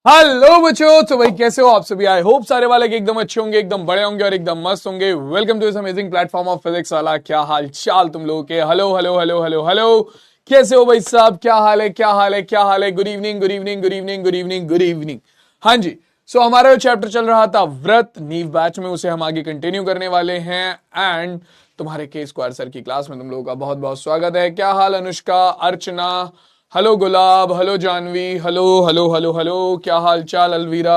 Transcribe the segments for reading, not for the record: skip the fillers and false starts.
Hello बच्चों, तो भाई कैसे हो आप सभी। आई होप सारे वाले के एकदम अच्छे होंगे, एकदम बड़े होंगे और एकदम मस्त होंगे। Welcome to this amazing platform of Physics Wallah. क्या हाल चाल तुम लोगों के। Hello hello hello hello hello, कैसे हो भाई साहब। क्या हाल है, क्या हाल है, क्या हाल है। Good evening good evening good evening good evening good evening. हाँ जी, सो हमारा जो चैप्टर चल रहा था व्रत नीव बैच में, उसे हम आगे कंटिन्यू करने वाले हैं। एंड तुम्हारे के स्क्वायर सर की क्लास में तुम लोगों का बहुत बहुत स्वागत है। क्या हाल Anushka, Archana, hello Gulab, hello Janvi, hello hello hello hello, क्या हाल चाल Alveera,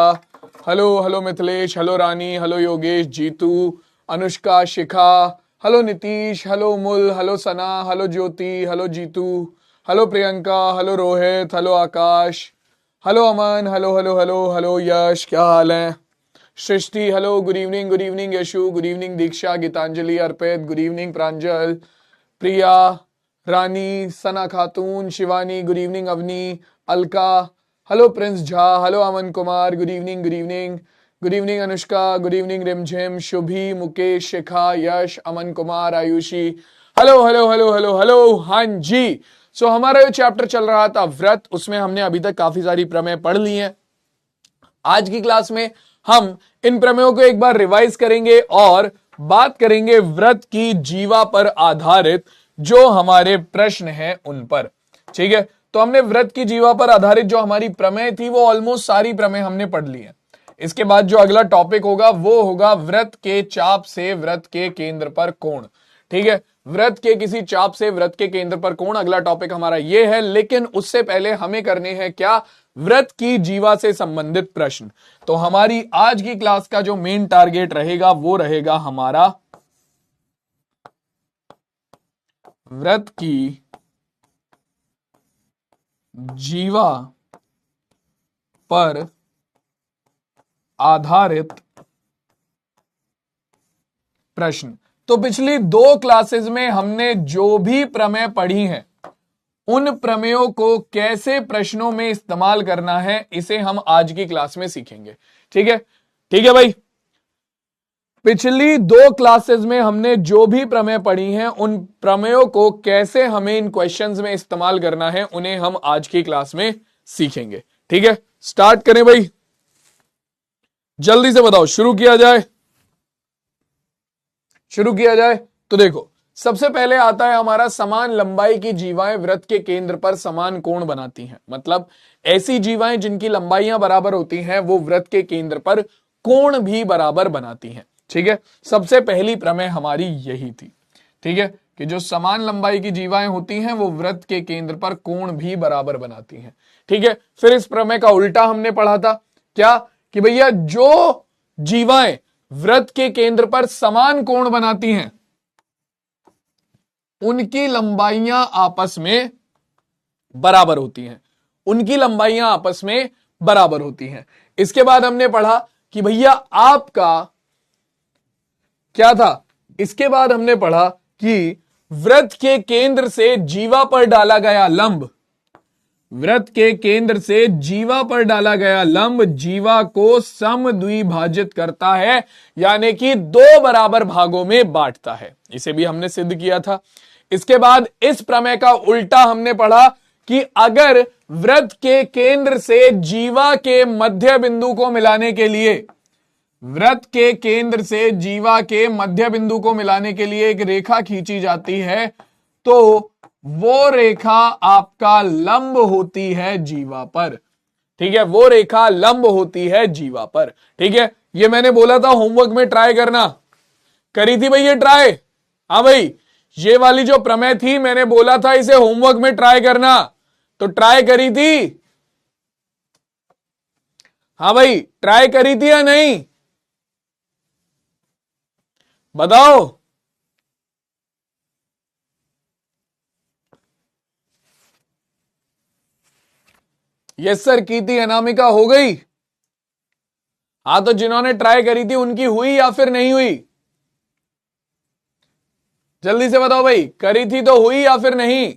hello hello Mithilesh, hello Rani, hello Yogesh, Jitu, Anushka, Shikha, hello Nitish, hello Mul, hello Sana, hello Jyoti, hello Jitu, hello Priyanka, hello Rohit, hello Akash, hello Aman, hello hello hello hello Yash, क्या हाल है। Srishti, hello, good evening Yashu, good evening Diksha, Geetanjali, Arpit, good evening Pranjal, Priya, रानी, सना Khatoon, Shivani, good evening Avni, Alka, hello Prince Jha, hello Aman Kumar, good evening good evening good evening Anushka, good evening Rimjhim, Shubhi, Mukesh, Shikha, Yash, Aman Kumar, Ayushi, hello hello hello hello hello. हाँ जी, सो हमारा जो chapter चल रहा था व्रत, उसमें हमने अभी तक काफी सारी प्रमेय पढ़ ली हैं। आज की क्लास में हम इन प्रमेयों को एक बार रिवाइज करेंगे और बात करेंगे व्रत की जीवा पर आधारित जो हमारे प्रश्न हैं उन पर। ठीक है, तो हमने व्रत की जीवा पर आधारित जो हमारी प्रमेय थी वो ऑलमोस्ट सारी प्रमेय हमने पढ़ ली है। इसके बाद जो अगला टॉपिक होगा वो होगा व्रत के चाप से व्रत के केंद्र पर कोण। ठीक है, व्रत के किसी चाप से व्रत के केंद्र पर कोण, अगला टॉपिक हमारा ये है। लेकिन उससे पहले हमें करने हैं क्या, व्रत की जीवा से संबंधित प्रश्न। तो हमारी आज की क्लास का जो मेन टारगेट रहेगा वो रहेगा हमारा व्रत की जीवा पर आधारित प्रश्न। तो पिछली दो क्लासेस में हमने जो भी प्रमेय पढ़ी हैं उन प्रमेयों को कैसे प्रश्नों में इस्तेमाल करना है, इसे हम आज की क्लास में सीखेंगे। ठीक है, ठीक है भाई। पिछली दो क्लासेस में हमने जो भी प्रमेय पढ़ी हैं उन प्रमेयों को कैसे हमें इन क्वेश्चंस में इस्तेमाल करना है, उन्हें हम आज की क्लास में सीखेंगे। ठीक है, स्टार्ट करें भाई, जल्दी से बताओ, शुरू किया जाए, शुरू किया जाए। तो देखो, सबसे पहले आता है हमारा समान लंबाई की जीवाएं व्रत के केंद्र पर समान कोण बनाती हैं। मतलब ऐसी जीवाएं जिनकी लंबाइयां बराबर होती हैं वो व्रत के केंद्र पर कोण भी बराबर बनाती हैं। ठीक है, सबसे पहली प्रमेय हमारी यही थी। ठीक है, कि जो समान लंबाई की जीवाएं होती हैं वो व्रत के केंद्र पर कोण भी बराबर बनाती हैं। ठीक है, फिर इस प्रमेय का उल्टा हमने पढ़ा था, क्या, कि भैया जो जीवाएं व्रत के केंद्र पर समान कोण बनाती हैं उनकी लंबाइयां आपस में बराबर होती हैं, उनकी लंबाइयां आपस में बराबर होती हैं। इसके बाद हमने पढ़ा कि भैया आपका क्या था, इसके बाद हमने पढ़ा कि व्रत के केंद्र से जीवा पर डाला गया लंब, व्रत के केंद्र से जीवा पर डाला गया लंब जीवा को समद्विभाजित करता है, यानी कि दो बराबर भागों में बांटता है। इसे भी हमने सिद्ध किया था। इसके बाद इस प्रमेय का उल्टा हमने पढ़ा कि अगर व्रत के केंद्र से जीवा के मध्य बिंदु को मिलाने के लिए, व्रत के केंद्र से जीवा के मध्य बिंदु को मिलाने के लिए एक रेखा खींची जाती है तो वो रेखा आपका लंब होती है जीवा पर। ठीक है, वो रेखा लंब होती है जीवा पर। ठीक है, ये मैंने बोला था होमवर्क में ट्राई करना, करी थी भाई ये ट्राई। हाँ भाई, ये वाली जो प्रमेय थी मैंने बोला था इसे होमवर्क में ट्राई करना, तो ट्राई करी थी। हाँ भाई, ट्राई करी थी या नहीं, बताओ। यस सर की थी, अनामिका हो गई। हाँ, तो जिन्होंने ट्राई करी थी उनकी हुई या फिर नहीं हुई, जल्दी से बताओ भाई। करी थी तो हुई या फिर नहीं,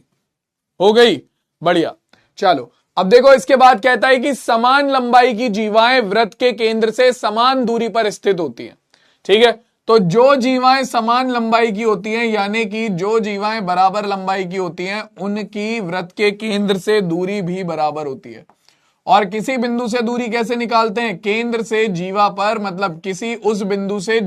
हो गई, बढ़िया। चलो अब देखो, इसके बाद कहता है कि समान लंबाई की जीवाएं व्रत के केंद्र से समान दूरी पर स्थित होती हैं। ठीक है, तो जो जीवाएं समान लंबाई की होती हैं, यानी कि जो जीवाएं बराबर लंबाई की होती हैं, उनकी व्रत के केंद्र से दूरी भी बराबर होती है, और किसी बिंदु से दूरी कैसे निकालते हैं? केंद्र से जीवा पर, मतलब किसी उस बिंदु से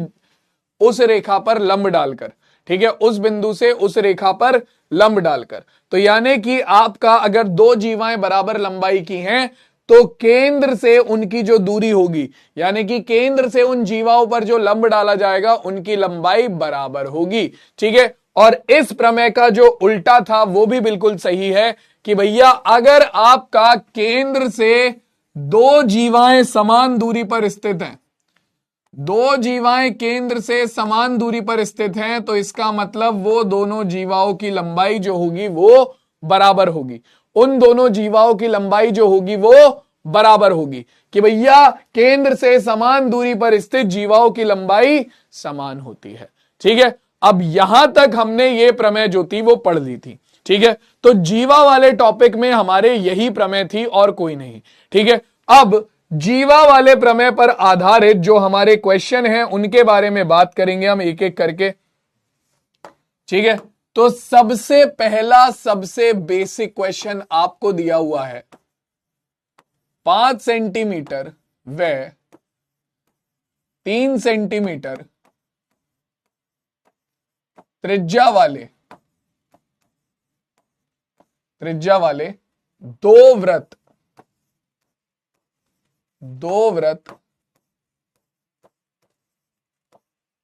उस रेखा पर लंब डालकर, ठीक है, उस बिंदु से उस रेखा पर लंब डालकर। तो यानी कि आपका अगर दो जीवाएं बराबर लंबाई की हैं तो केंद्र से उनकी जो दूरी होगी, यानी कि केंद्र से उन जीवाओं पर जो लंब डाला जाएगा उनकी लंबाई बराबर होगी, ठीक है। और इस प्रमेय का जो उल्टा था वो भी बिल्कुल सही है कि भैया अगर आपका केंद्र से दो जीवाएं समान दूरी पर स्थित हैं, दो जीवाएं केंद्र से समान दूरी पर स्थित हैं, तो इसका मतलब वो दोनों जीवाओं की लंबाई जो होगी वो बराबर होगी। उन दोनों जीवाओं की लंबाई जो होगी वो बराबर होगी कि भैया केंद्र से समान दूरी पर स्थित जीवाओं की लंबाई समान होती है, ठीक है। अब यहां तक हमने ये प्रमेय जो थी वो पढ़ ली थी, ठीक है। तो जीवा वाले टॉपिक में हमारे यही प्रमेय थी और कोई नहीं, ठीक है। अब जीवा वाले प्रमेय पर आधारित जो हमारे क्वेश्चन हैं उनके बारे में बात करेंगे हम एक एक करके, ठीक है। तो सबसे पहला सबसे बेसिक क्वेश्चन आपको दिया हुआ है 5 सेंटीमीटर व 3 सेंटीमीटर त्रिज्या वाले दो वृत्त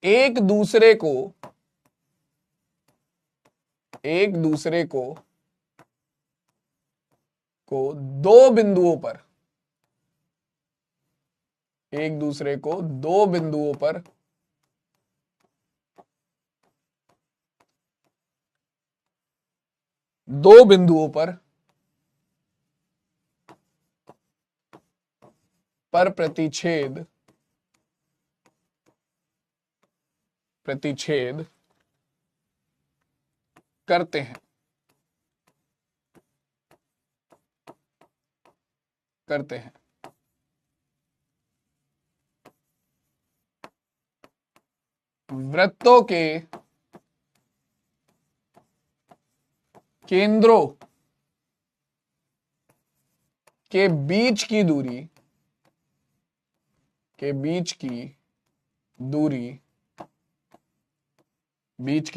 एक दूसरे को दो बिंदुओं पर पर प्रतिच्छेद करते हैं वृत्तों के केंद्रों के बीच की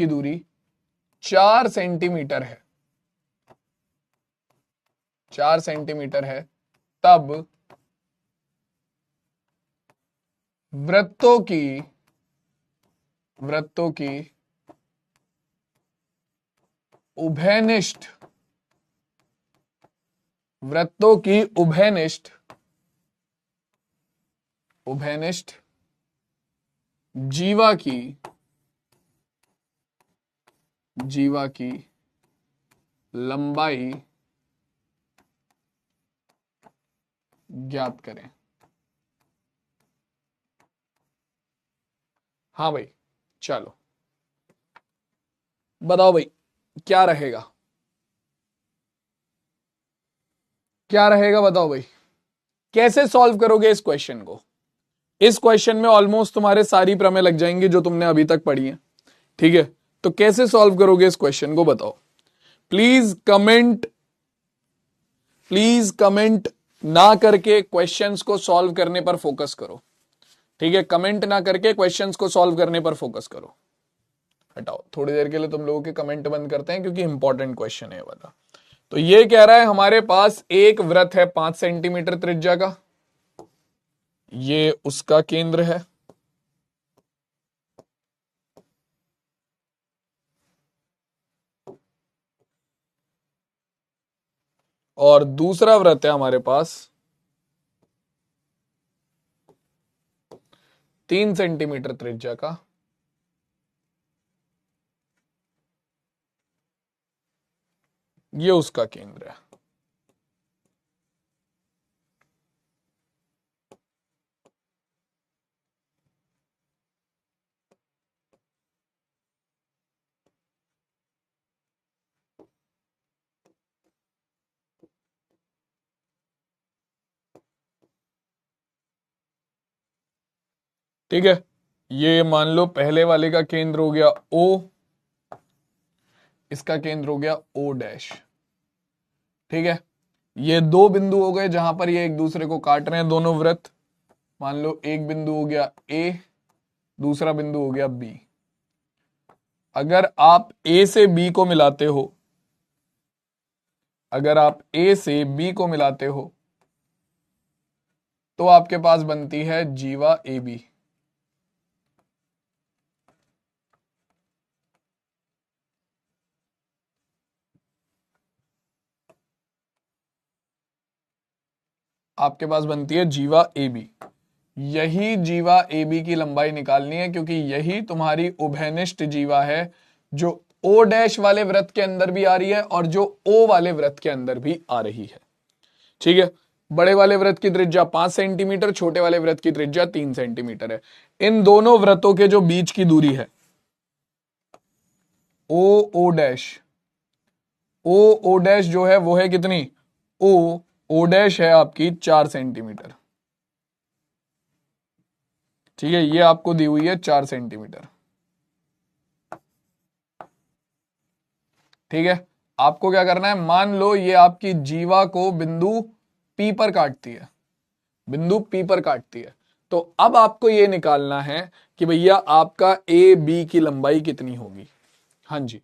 दूरी 4 सेंटीमीटर है, तब वृत्तों की उभयनिष्ठ जीवा की लंबाई ज्ञात करें। हाँ भाई, चलो बताओ भाई क्या रहेगा बताओ भाई, कैसे सॉल्व करोगे इस क्वेश्चन को? इस क्वेश्चन में ऑलमोस्ट तुम्हारे सारी प्रमेय लग जाएंगे जो तुमने अभी तक पढ़ी है, ठीक है। तो कैसे सॉल्व करोगे इस क्वेश्चन को बताओ। प्लीज कमेंट ना करके क्वेश्चंस को सॉल्व करने पर फोकस करो, ठीक है। कमेंट ना करके क्वेश्चंस को सॉल्व करने पर फोकस करो। हटाओ, थोड़ी देर के लिए तुम लोगों के कमेंट बंद करते हैं क्योंकि इंपॉर्टेंट क्वेश्चन है वाला। तो ये कह रहा है हमारे पास एक वृत्त है 5 सेंटीमीटर त्रिज्या का, ये उसका केंद्र है, और दूसरा वृत्त है हमारे पास 3 सेंटीमीटर त्रिज्या का, ये उसका केंद्र है। ठीक है, ये मान लो पहले वाले का केंद्र हो गया O, इसका केंद्र हो गया O डैश, ठीक है। ये दो बिंदु हो गए जहां पर ये एक दूसरे को काट रहे हैं दोनों वृत्त। मान लो एक बिंदु हो गया ए, दूसरा बिंदु हो गया बी। अगर आप ए से बी को मिलाते हो, अगर आप ए से बी को मिलाते हो तो आपके पास बनती है जीवा ए बी। आपके पास बनती है जीवा ए बी। यही जीवा ए बी की लंबाई निकालनी है, क्योंकि यही तुम्हारी उभयनिष्ठ जीवा है जो ओ डैश वाले वृत्त के अंदर भी आ रही है और जो ओ वाले वृत्त के अंदर भी आ रही है। ठीक है, बड़े वाले वृत्त की त्रिज्या 5 सेंटीमीटर, छोटे वाले वृत्त की त्रिज्या 3 सेंटीमीटर है। इन दोनों वृत्तों के जो बीच की दूरी है ओ ओ डैश, ओ ओ डैश जो है वो है कितनी, ओ ओ डैश है आपकी 4 सेंटीमीटर। ठीक है, ये आपको दी हुई है 4 सेंटीमीटर। ठीक है, आपको क्या करना है, मान लो ये आपकी जीवा को बिंदु पी पर काटती है, बिंदु पी पर काटती है। तो अब आपको ये निकालना है कि भैया आपका ए बी की लंबाई कितनी होगी। हाँ जी,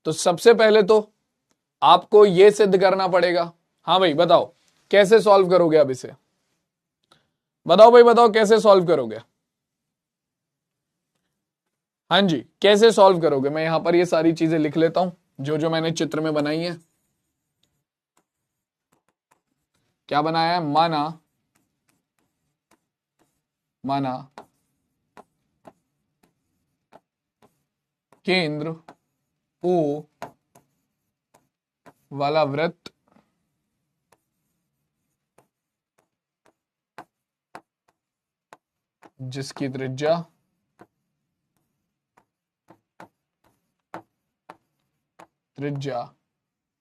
तो सबसे पहले तो आपको ये सिद्ध करना पड़ेगा। हाँ भाई बताओ कैसे सॉल्व करोगे अब इसे, बताओ भाई बताओ कैसे सॉल्व करोगे। हाँ जी, कैसे सॉल्व करोगे, मैं यहां पर ये सारी चीजें लिख लेता हूं जो जो मैंने चित्र में बनाई है। क्या बनाया है, माना, माना केंद्र ओ वाला वृत्त जिसकी त्रिज्या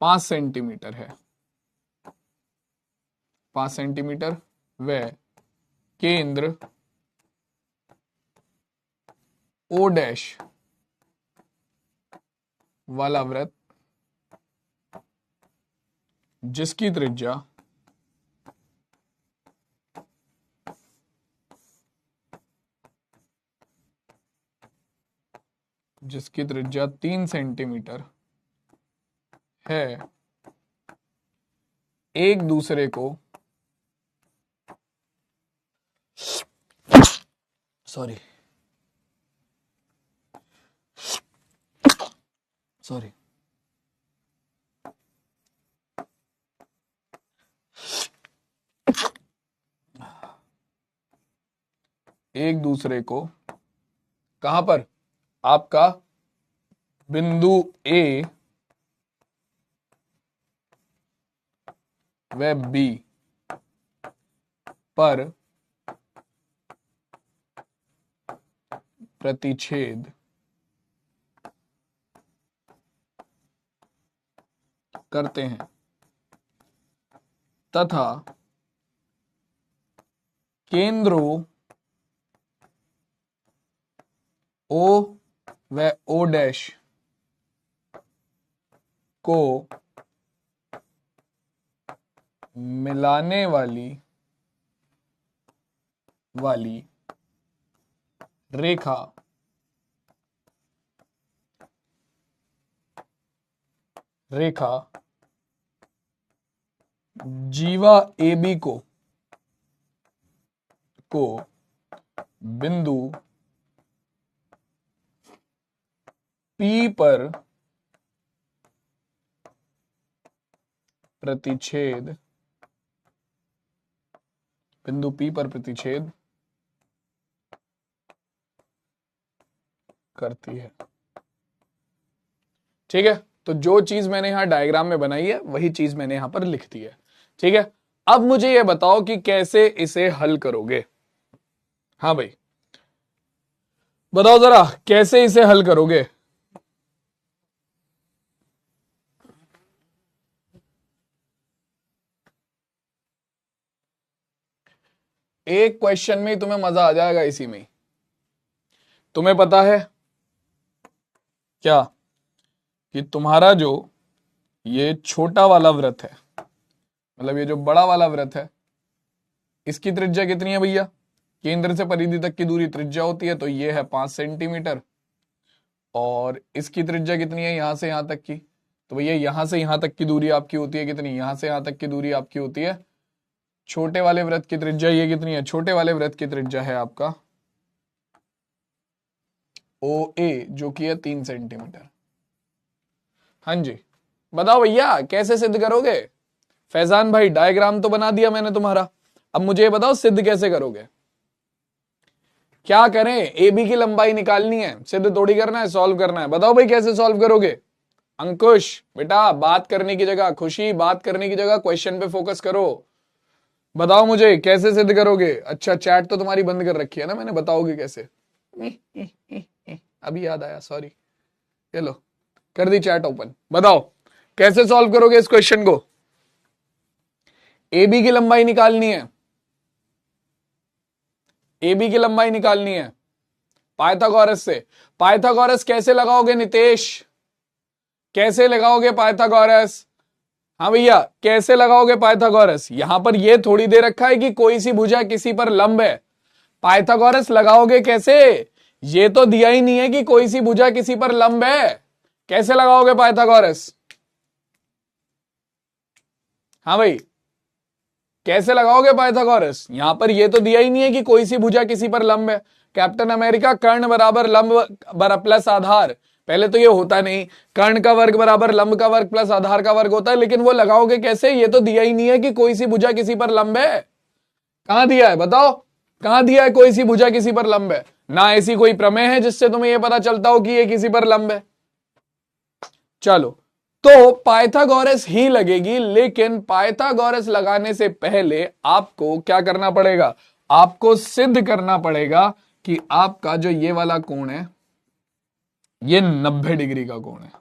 5 सेंटीमीटर है, 5 सेंटीमीटर, व केंद्र ओ डैश वाला वृत्त जिसकी त्रिज्या 3 सेंटीमीटर है, एक दूसरे को, सॉरी सॉरी एक दूसरे को कहां पर, आपका बिंदु ए व बी पर प्रतिच्छेद करते हैं तथा केंद्रों ओ व ओ डैश को मिलाने वाली रेखा जीवा ए बी को बिंदु पी पर प्रतिच्छेद, बिंदु पी पर प्रतिच्छेद करती है। ठीक है, तो जो चीज मैंने यहां डायग्राम में बनाई है वही चीज मैंने यहां पर लिख दी है। ठीक है, अब मुझे यह बताओ कि कैसे इसे हल करोगे। हाँ भाई बताओ जरा कैसे इसे हल करोगे। एक क्वेश्चन में ही तुम्हें मजा आ जाएगा, इसी में तुम्हें पता है क्या कि तुम्हारा जो ये छोटा वाला वृत्त है, मतलब ये जो बड़ा वाला वृत्त है इसकी त्रिज्या कितनी है भैया, केंद्र से परिधि तक की दूरी त्रिज्या होती है, तो ये है 5 सेंटीमीटर। और इसकी त्रिज्या कितनी है यहां से यहां तक की, तो भैया यहां से यहां तक की दूरी आपकी होती है कितनी, यहां से यहां तक की दूरी आपकी होती है, छोटे वाले वृत्त की त्रिज्या ये कितनी है, छोटे वाले वृत्त की त्रिज्या है आपका ओ ए, जो कि है 3 सेंटीमीटर। हाँ जी, बताओ भैया कैसे सिद्ध करोगे। फैजान भाई डायग्राम तो बना दिया मैंने तुम्हारा, अब मुझे ये बताओ सिद्ध कैसे करोगे। क्या करें, ए बी की लंबाई निकालनी है, सिद्ध थोड़ी करना है, सॉल्व करना है। बताओ भाई कैसे सॉल्व करोगे। अंकुश बेटा बात करने की जगह, खुशी बात करने की जगह क्वेश्चन पे फोकस करो। बताओ मुझे कैसे सिद्ध करोगे। अच्छा चैट तो तुम्हारी बंद कर रखी है ना मैंने, बताओगे कैसे। अभी याद आया, सॉरी। चलो कर दी चैट ओपन, बताओ कैसे सॉल्व करोगे इस क्वेश्चन को। ए बी की लंबाई निकालनी है, ए बी की लंबाई निकालनी है पाइथागोरस से। पाइथागोरस कैसे लगाओगे नितेश, कैसे लगाओगे पाइथागोरस। हाँ भैया कैसे लगाओगे पाइथागोरस, यहां पर ये थोड़ी दे रखा है कि कोई सी भुजा किसी पर लंब है। पाइथागोरस लगाओगे कैसे, ये तो दिया ही नहीं है कि कोई सी भुजा किसी पर लंब है, कैसे लगाओगे पाइथागोरस। हाँ भाई कैसे लगाओगे पाइथागोरस, यहां पर ये तो दिया ही नहीं है कि कोई सी भुजा किसी पर लंब है। कैप्टन अमेरिका कर्ण बराबर लंब प्लस आधार, पहले तो ये होता नहीं, कर्ण का वर्ग बराबर लंब का वर्ग प्लस आधार का वर्ग होता है, लेकिन वो लगाओगे कैसे, ये तो दिया ही नहीं है कि कोई सी भुजा किसी पर लंब है। कहां दिया है बताओ, कहां दिया है कोई सी भुजा किसी पर लंब है, ना ऐसी कोई प्रमेय है जिससे तुम्हें यह पता चलता हो कि ये किसी पर लंब है। चलो तो पाइथागोरस ही लगेगी, लेकिन पाइथागोरस लगाने से पहले आपको क्या करना पड़ेगा, आपको सिद्ध करना पड़ेगा कि आपका जो ये वाला कोण है ये 90 डिग्री का कोण है।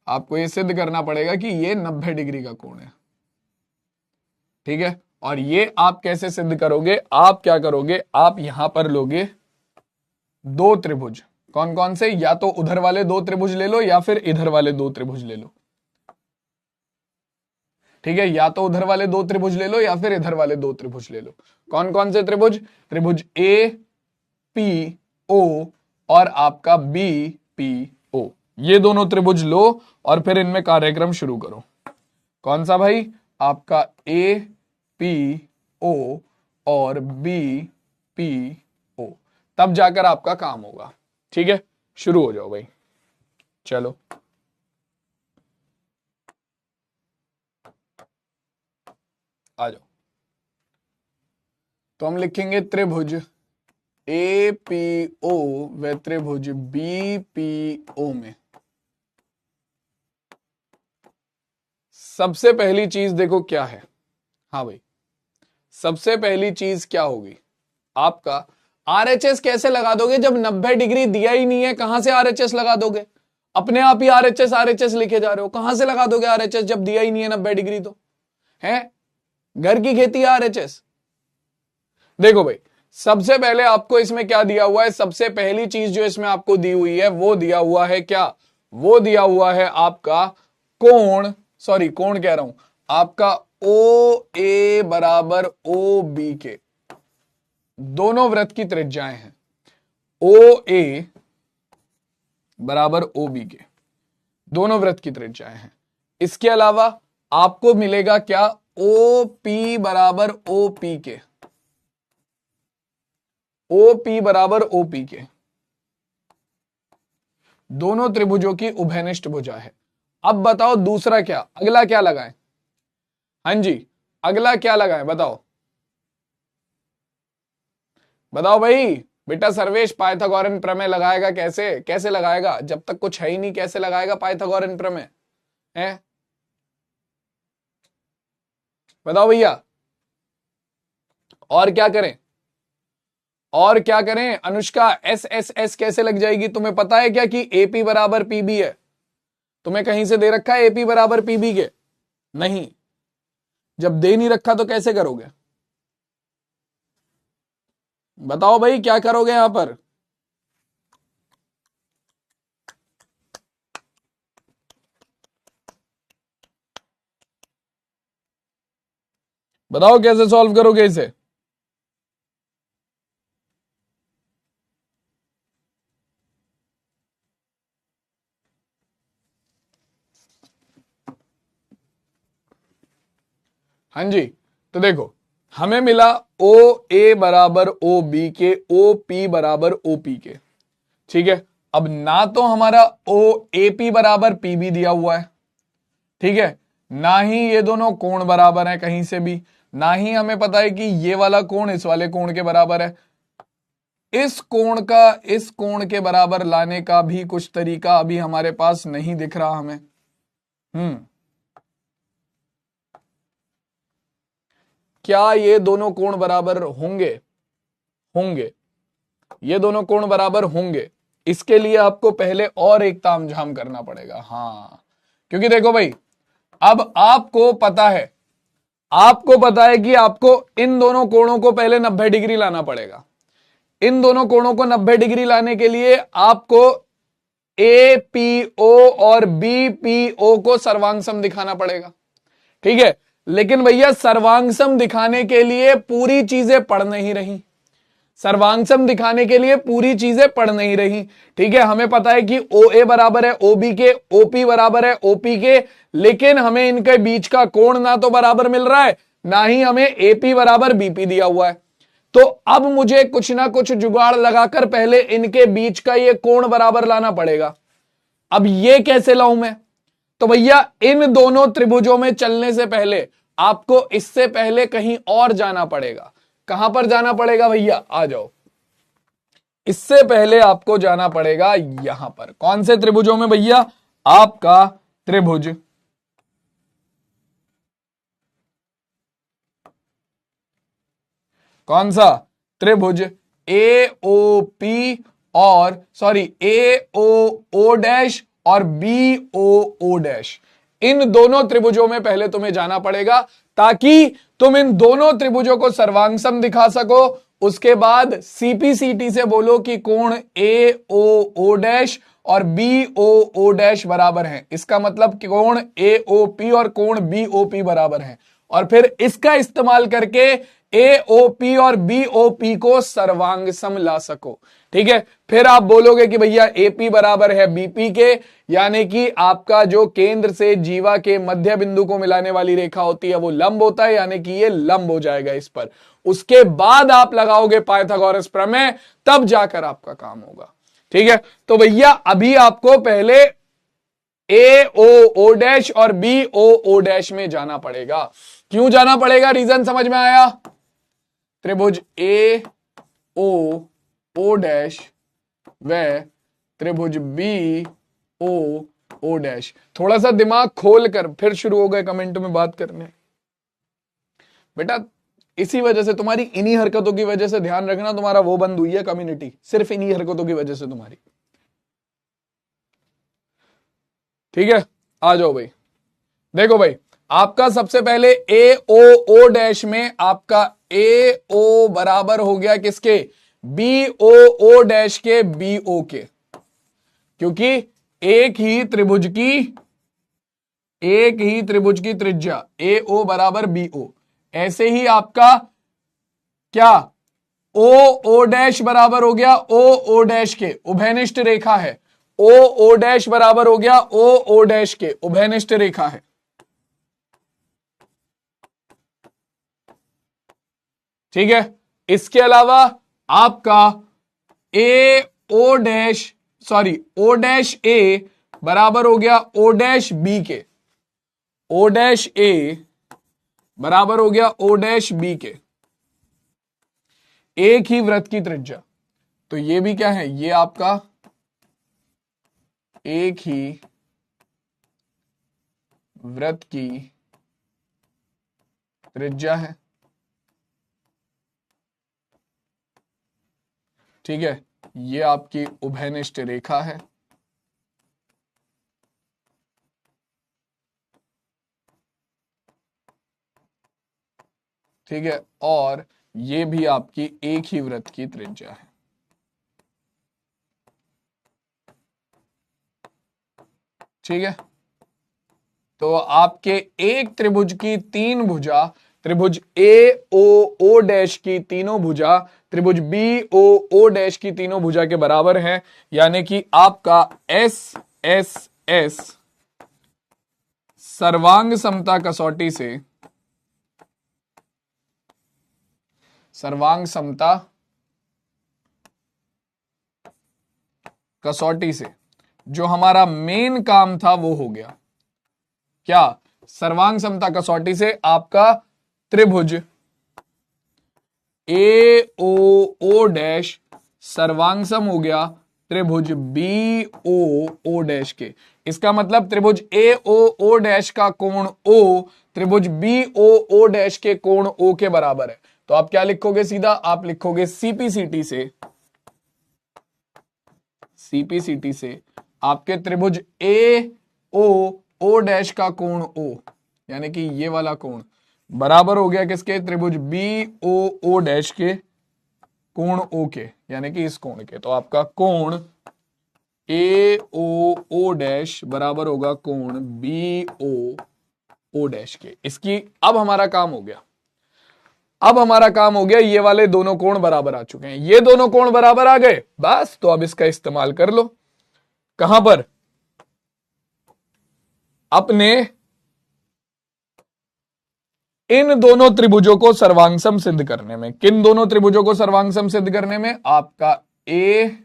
आपको ये सिद्ध करना पड़ेगा कि ये 90 डिग्री का कोण है, ठीक है। और ये आप कैसे सिद्ध करोगे, आप क्या करोगे, आप यहां पर लोगे दो त्रिभुज, कौन कौन से, या तो उधर वाले दो त्रिभुज ले लो या फिर इधर वाले दो त्रिभुज ले लो, ठीक है। या तो उधर वाले दो त्रिभुज ले लो या फिर इधर वाले दो त्रिभुज ले लो। कौन कौन से त्रिभुज, त्रिभुज ए पी ओ और आपका बी पी ओ, ये दोनों त्रिभुज लो और फिर इनमें कार्यक्रम शुरू करो। कौन सा भाई, आपका ए पी ओ और बी पी ओ, तब जाकर आपका काम होगा, ठीक है। शुरू हो जाओ भाई, चलो आ जाओ। तो हम लिखेंगे त्रिभुज ए पी ओ व त्रिभुज बी पी ओ में सबसे पहली चीज देखो क्या है। हाँ भाई सबसे पहली चीज क्या होगी, आपका आरएचएस कैसे लगा दोगे जब 90 डिग्री दिया ही नहीं है, कहां से आरएचएस लगा दोगे। अपने आप ही आरएचएस आरएचएस लिखे जा रहे हो, कहां से लगा दोगे आरएचएस जब दिया ही नहीं है 90 डिग्री, तो है घर की खेती आरएचएस। देखो भाई सबसे पहले आपको इसमें क्या दिया हुआ है, सबसे पहली चीज जो इसमें आपको दी हुई है वो दिया हुआ है क्या, वो दिया हुआ है आपका कोण, सॉरी कोण कह रहा हूं, आपका ओ ए बराबर ओ बी के, दोनों वृत्त की त्रिज्याएं हैं ओ ए बराबर ओ बी के, दोनों वृत्त की त्रिज्याएं हैं। इसके अलावा आपको मिलेगा क्या, ओ पी बराबर ओ पी के, ओ पी बराबर ओ पी के, दोनों त्रिभुजों की उभयनिष्ठ भुजा है। अब बताओ दूसरा क्या, अगला क्या लगाएं। हाँ जी अगला क्या लगाएं बताओ, बताओ भाई। बेटा सर्वेश पाइथागोरन प्रमेय लगाएगा कैसे, कैसे लगाएगा, जब तक कुछ है ही नहीं कैसे लगाएगा पाइथागोरन प्रमेय है, बताओ भैया। और क्या करें, और क्या करें अनुष्का, एस एस एस कैसे लग जाएगी, तुम्हें पता है क्या कि एपी बराबर पीबी है, तुम्हें कहीं से दे रखा है एपी बराबर पीबी के, नहीं, जब दे नहीं रखा तो कैसे करोगे, बताओ भाई क्या करोगे यहां पर। बताओ कैसे सॉल्व करोगे इसे। हाँ जी, तो देखो हमें मिला ओ ए बराबर ओ बी के, ओ पी बराबर ओ पी के। ठीक है, अब ना तो हमारा ओ ए पी बराबर पी बी दिया हुआ है, ठीक है, ना ही ये दोनों कोण बराबर हैं कहीं से भी, ना ही हमें पता है कि ये वाला कोण इस वाले कोण के बराबर है। इस कोण का इस कोण के बराबर लाने का भी कुछ तरीका अभी हमारे पास नहीं दिख रहा हमें। क्या ये दोनों कोण बराबर होंगे? होंगे, ये दोनों कोण बराबर होंगे। इसके लिए आपको पहले और एक तामझाम करना पड़ेगा। हाँ, क्योंकि देखो भाई, अब आपको पता है कि आपको इन दोनों कोणों को पहले 90 डिग्री लाना पड़ेगा। इन दोनों कोणों को 90 डिग्री लाने के लिए आपको ए पी ओ और बी पी ओ को सर्वांग दिखाना पड़ेगा, ठीक है। लेकिन भैया सर्वांग दिखाने के लिए पूरी चीजें पढ़ नहीं रही, सर्वांग दिखाने के लिए पूरी चीजें पढ़ नहीं रही, ठीक है। हमें पता है कि ओ ए बराबर है ओ बी के, ओ पी बराबर है ओ पी के, लेकिन हमें इनके बीच का कोण ना तो बराबर मिल रहा है, ना ही हमें ए पी बराबर बीपी दिया हुआ है। तो अब मुझे कुछ ना कुछ जुगाड़ लगाकर पहले इनके बीच का ये कोण बराबर लाना पड़ेगा। अब ये कैसे लाऊं मैं? तो भैया इन दोनों त्रिभुजों में चलने से पहले आपको इससे पहले कहीं और जाना पड़ेगा। कहां पर जाना पड़ेगा भैया? आ जाओ। इससे पहले आपको जाना पड़ेगा यहां पर। कौन से त्रिभुजों में भैया? आपका त्रिभुज कौन सा? त्रिभुज ए ओ पी और ए ओ ओ डैश और बी ओ ओ डैश, इन दोनों त्रिभुजों में पहले तुम्हें जाना पड़ेगा ताकि तुम इन दोनों त्रिभुजों को सर्वांग दिखा सको। उसके बाद सीपीसीटी से बोलो कि कोण ए ओ ओ डैश और बी ओ ओ डैश बराबर हैं। इसका मतलब कोण ए ओ पी और कोण बी ओ पी बराबर हैं, और फिर इसका इस्तेमाल करके ए ओ पी और बी ओ पी को सर्वांग सम ला सको, ठीक है। फिर आप बोलोगे कि भैया ए पी बराबर है बीपी के, यानी कि आपका जो केंद्र से जीवा के मध्य बिंदु को मिलाने वाली रेखा होती है वो लंब होता है, यानी कि ये लंब हो जाएगा इस पर। उसके बाद आप लगाओगे पाइथागोरस प्रमेय, तब जाकर आपका काम होगा, ठीक है। तो भैया अभी आपको पहले ए ओ ओ डैश और बी ओ ओ डैश में जाना पड़ेगा। क्यों जाना पड़ेगा? रीजन समझ में आया? त्रिभुज ए ओ ओ डैश व त्रिभुज बी ओ ओ डैश। थोड़ा सा दिमाग खोल कर फिर शुरू हो गए कमेंट में बात करने। बेटा इसी वजह से तुम्हारी, इन्हीं हरकतों की वजह से, ध्यान रखना, तुम्हारा वो बंद हुई है कम्युनिटी, सिर्फ इन्हीं हरकतों की वजह से तुम्हारी, ठीक है। आ जाओ भाई। देखो भाई, आपका सबसे पहले ए ओ ओ डैश में आपका ए ओ बराबर हो गया किसके? बी ओ ओ डैश के, बी ओ के, क्योंकि एक ही त्रिभुज की त्रिज्या ए ओ बराबर बी ओ। ऐसे ही आपका क्या ओ ओ डैश बराबर हो गया ओ ओ डैश के, उभयनिष्ठ रेखा है। ओ ओ डैश बराबर हो गया ओ ओ डैश के, उभयनिष्ठ रेखा है, ठीक है। इसके अलावा आपका ए ओ डैश ओ डैश ए बराबर हो गया ओ डैश बी के, ओ डैश ए बराबर हो गया ओ डैश बी के, एक ही वृत्त की त्रिज्या। तो ये भी क्या है? ये आपका एक ही वृत्त की त्रिज्या है, ठीक है। ये आपकी उभयनिष्ठ रेखा है, ठीक है, और ये भी आपकी एक ही वृत्त की त्रिज्या है, ठीक है। तो आपके एक त्रिभुज की तीन भुजा त्रिभुज ए ओ ओ डैश की तीनों भुजा त्रिभुज बी ओ ओ डैश की तीनों भुजा के बराबर है, यानी कि आपका एस एस एस सर्वांग समता कसौटी से सर्वांग समता कसौटी से जो हमारा मेन काम था वो हो गया। क्या? सर्वांग समता कसौटी से आपका त्रिभुज ए ओ ओ डैश सर्वांग सम हो गया त्रिभुज बी ओ ओ डैश के। इसका मतलब त्रिभुज ए ओ ओ डैश का कोण ओ त्रिभुज बी ओ ओ डैश के कोण ओ के बराबर है। तो आप क्या लिखोगे? सीधा आप लिखोगे सीपीसीटी से आपके त्रिभुज ए ओ ओ डैश का कोण ओ, यानी कि ये वाला कोण बराबर हो गया किसके? त्रिभुज बी ओ ओ डैश के कोण ओ के, यानी कि इस कोण के। तो आपका कोण ए ओ ओ डैश बराबर होगा कोण बी ओ ओ डैश के। इसकी अब हमारा काम हो गया। ये वाले दोनों कोण बराबर आ चुके हैं, ये दोनों कोण बराबर आ गए बस। तो अब इसका इस्तेमाल कर लो। कहां पर? अपने इन दोनों त्रिभुजों को सर्वांगसम सिद्ध करने में। किन दोनों त्रिभुजों को सर्वांगसम सिद्ध करने में? आपका ए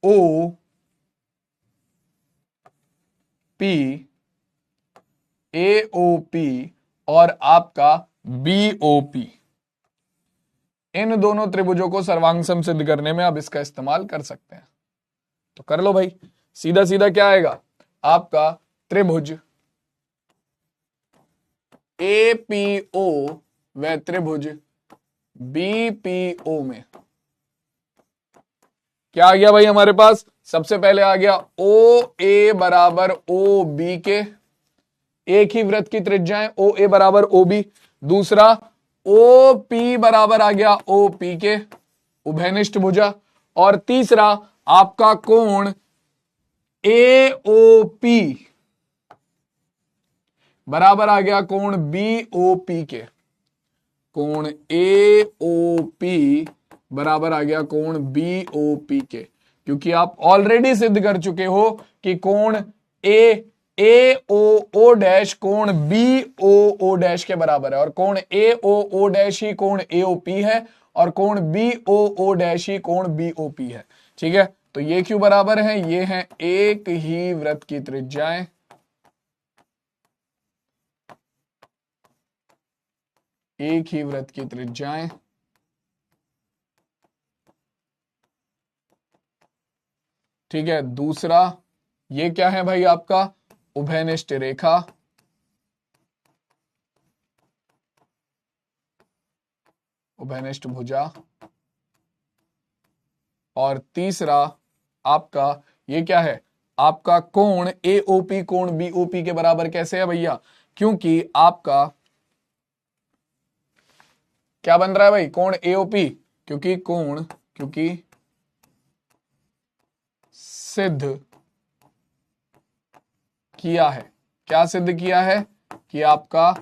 ओ पी और आपका बी ओ पी। इन दोनों त्रिभुजों को सर्वांगसम सिद्ध करने में आप इसका इस्तेमाल कर सकते हैं। तो कर लो भाई। सीधा सीधा क्या आएगा? आपका त्रिभुज ए पी ओ व त्रिभुज बी पी ओ में क्या आ गया भाई हमारे पास? सबसे पहले आ गया ओ ए बराबर ओ बी के, एक ही वृत्त की त्रिज्याएं ओ ए बराबर ओ बी। दूसरा ओ पी बराबर आ गया ओ पी के, उभयनिष्ठ भुजा। और तीसरा आपका कोण ए ओ पी बराबर आ गया कोण बी ओ पी के। कोण ए ओ पी बराबर आ गया कोण बी ओ पी के, क्योंकि आप ऑलरेडी सिद्ध कर चुके हो कि कोण ए ओ ओ डैश कोण बी ओ ओ डैश के बराबर है, और कोण ए ओ ओ डैश ही कोण ए ओ पी है, और कोण बी ओ ओ डैश ही कोण बी ओ पी है। ठीक है, तो ये क्यों बराबर है? ये है एक ही वृत्त की त्रिज्याएं, एक ही वृत्त की त्रिज्याएं। ठीक है, दूसरा ये क्या है भाई? आपका उभयनिष्ठ रेखा, उभयनिष्ठ भुजा। और तीसरा आपका ये क्या है? आपका कोण एओपी कोण बीओपी के बराबर कैसे है भैया? क्योंकि आपका क्या बन रहा है भाई? कोण एओपी, क्योंकि सिद्ध किया है। क्या सिद्ध किया है? कि आपका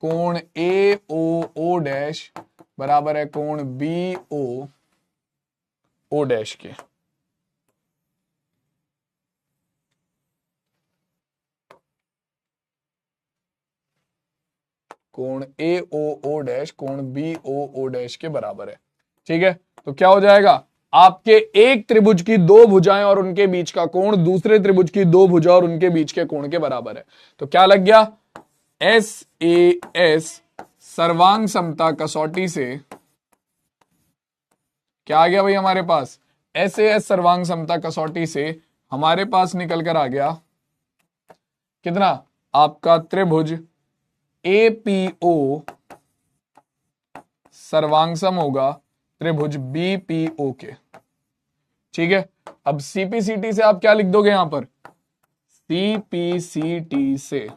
कोण ए ओ ओ डैश बराबर है कोण बी ओ ओ डैश के। कोण ए ओ ओ डैश कोण बी ओ ओ डैश के बराबर है। ठीक है, तो क्या हो जाएगा? आपके एक त्रिभुज की दो भुजाएं और उनके बीच का कोण दूसरे त्रिभुज की दो भुजा और उनके बीच के कोण के बराबर है। तो क्या लग गया? एस ए एस सर्वांग समता कसौटी से क्या आ गया भाई हमारे पास? एस ए एस सर्वांग समता कसौटी से हमारे पास निकल कर आ गया कितना? आपका त्रिभुज ए पी ओ सर्वांगसम होगा त्रिभुज बी पी ओ के। ठीक है, अब सीपीसीटी से आप क्या लिख दोगे? यहां पर सीपीसीटी से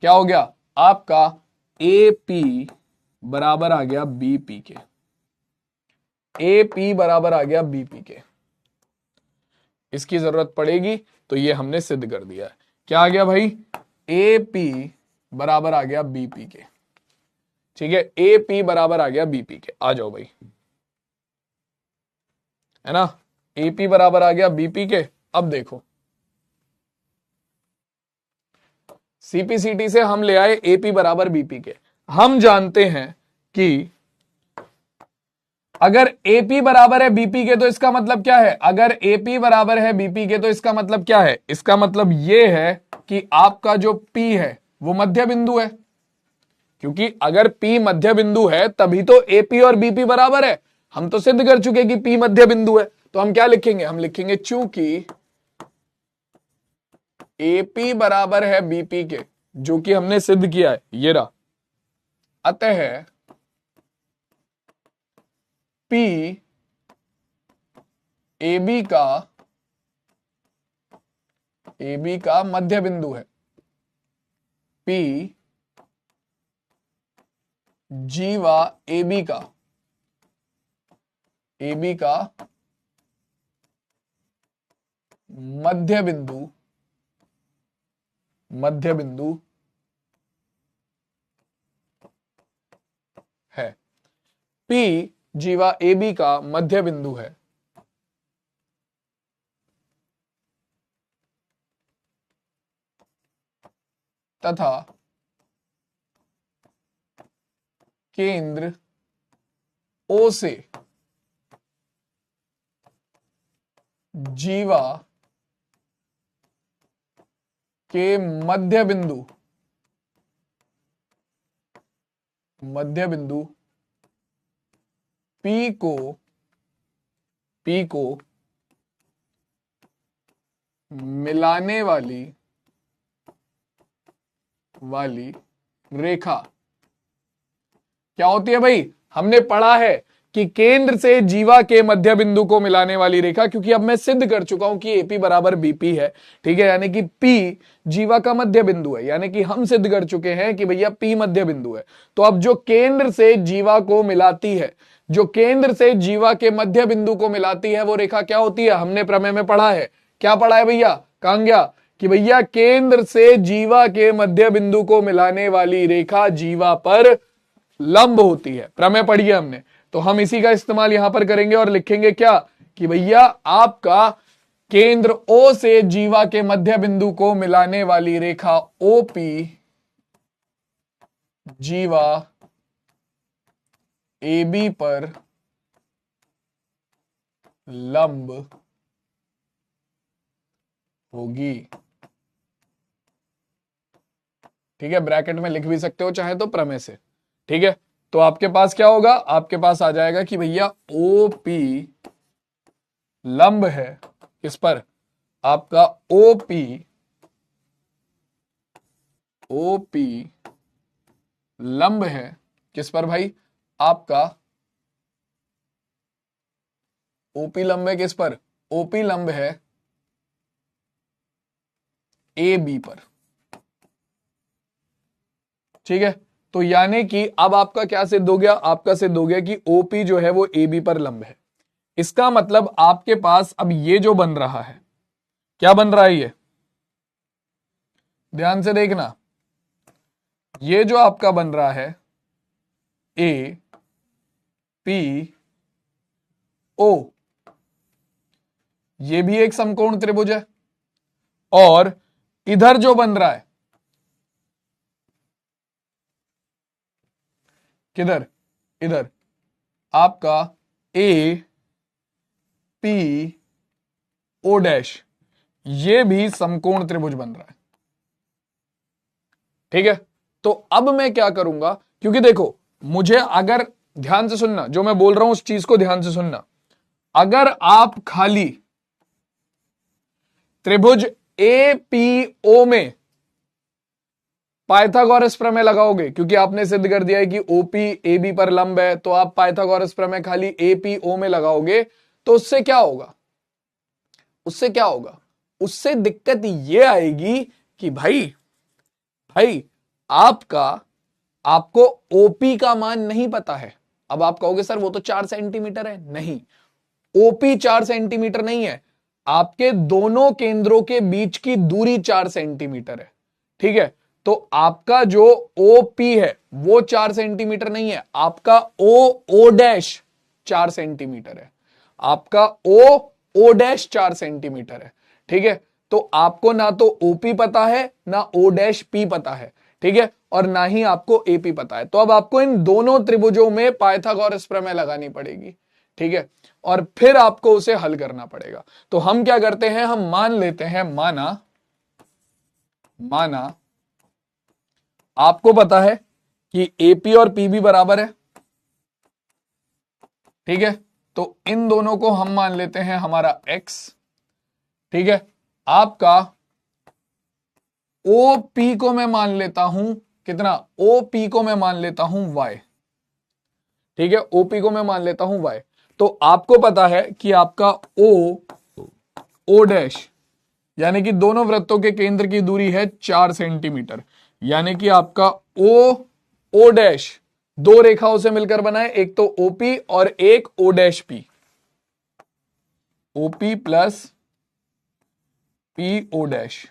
क्या हो गया? आपका ए पी बराबर आ गया बीपी के, ए पी बराबर आ गया बीपी के। इसकी जरूरत पड़ेगी तो ये हमने सिद्ध कर दिया है। क्या आ गया भाई? ए पी बराबर आ गया बीपी के। ठीक है, एपी बराबर आ गया बीपी के। आ जाओ भाई, है ना, एपी बराबर आ गया बीपी के। अब देखो, सीपीसीटी से हम ले आए एपी बराबर बीपी के। हम जानते हैं कि अगर एपी बराबर है बीपी के तो इसका मतलब क्या है, अगर एपी बराबर है बीपी के तो इसका मतलब क्या है, इसका मतलब यह है कि आपका जो पी है वो मध्य बिंदु है, क्योंकि अगर पी मध्य बिंदु है तभी तो एपी और बीपी बराबर है। हम तो सिद्ध कर चुके कि पी मध्य बिंदु है, तो हम क्या लिखेंगे, हम लिखेंगे चूंकि एपी बराबर है बीपी के, जो कि हमने सिद्ध किया है, ये रहा, अतः पी एबी का मध्य बिंदु है, पी जीवा एबी का मध्य बिंदु है, पी जीवा एबी का मध्य बिंदु है, तथा केंद्र ओ से जीवा के मध्य बिंदु पी को मिलाने वाली रेखा क्या होती है भाई, हमने पढ़ा है कि केंद्र से जीवा के मध्य बिंदु को मिलाने वाली रेखा, क्योंकि अब मैं सिद्ध कर चुका हूं कि एपी बराबर बीपी है। ठीक है, यानी कि पी जीवा का मध्य बिंदु है, यानी कि हम सिद्ध कर चुके हैं कि भैया पी मध्य बिंदु है। तो अब जो केंद्र से जीवा को मिलाती है, जो केंद्र से जीवा के मध्य बिंदु को मिलाती है, वो रेखा क्या होती है, हमने प्रमेय में पढ़ा है। क्या पढ़ा है भैया, कहां गया, कि भैया केंद्र से जीवा के मध्य बिंदु को मिलाने वाली रेखा जीवा पर लंब होती है, प्रमेय पढ़ी है हमने। तो हम इसी का इस्तेमाल यहां पर करेंगे और लिखेंगे क्या, कि भैया आपका केंद्र ओ से जीवा के मध्य बिंदु को मिलाने वाली रेखा ओपी जीवा एबी पर लंब होगी। ठीक है, ब्रैकेट में लिख भी सकते हो चाहे तो प्रमेय से। ठीक है, तो आपके पास क्या होगा, आपके पास आ जाएगा कि भैया ओपी लंब है किस पर, आपका ओपी लंब है किस पर भाई, आपका ओपी लंब है किस पर, ओपी लंब है ए बी पर। ठीक है, तो यानी कि अब आपका क्या सिद्ध हो गया, आपका सिद्ध हो गया कि ओपी जो है वो ए बी पर लंब है। इसका मतलब आपके पास अब ये जो बन रहा है, क्या बन रहा है, ये ध्यान से देखना, ये जो आपका बन रहा है ए पी ओ, ये भी एक समकोण त्रिभुज है, और इधर जो बन रहा है, किधर, इधर आपका ए पी ओ डैश, ये भी समकोण त्रिभुज बन रहा है। ठीक है, तो अब मैं क्या करूंगा, क्योंकि देखो मुझे, अगर ध्यान से सुनना जो मैं बोल रहा हूं उस चीज को ध्यान से सुनना, अगर आप खाली त्रिभुज ए पी ओ में पाइथागोरस प्रमेय लगाओगे, क्योंकि आपने सिद्ध कर दिया है कि ओपी ए बी पर लंब है, तो आप पाइथागोरस प्रमेय खाली ए पी ओ में लगाओगे, तो उससे क्या होगा, उससे दिक्कत ये आएगी कि भाई आपको ओपी का मान नहीं पता है। अब आप कहोगे सर वो तो 4 सेंटीमीटर है, नहीं, ओपी 4 सेंटीमीटर नहीं है, आपके दोनों केंद्रों के बीच की दूरी 4 सेंटीमीटर है। ठीक है, तो आपका जो ओपी है वो 4 सेंटीमीटर नहीं है, आपका ओ डैश 4 सेंटीमीटर है, आपका ओ डैश 4 सेंटीमीटर है। ठीक है, तो आपको ना तो ओपी पता है, ना ओ डैश पी पता है, ठीक है, और ना ही आपको एपी पता है। तो अब आपको इन दोनों त्रिभुजों में पाइथागोरस प्रमेय लगानी पड़ेगी। ठीक है, और फिर आपको उसे हल करना पड़ेगा। तो हम क्या करते हैं, हम मान लेते हैं, माना आपको पता है कि एपी और पीबी बराबर है। ठीक है, तो इन दोनों को हम मान लेते हैं हमारा x। ठीक है, आपका ओपी को मैं मान लेता हूं कितना, ओपी को मैं मान लेता हूं y। ठीक है, ओपी को मैं मान लेता हूं y। तो आपको पता है कि आपका ओ डैश यानी कि दोनों वृत्तों के केंद्र की दूरी है 4 सेंटीमीटर, यानी कि आपका ओ डैश दो रेखाओं से मिलकर बना है, एक तो ओपी और एक O dash P, OP plus P O dash,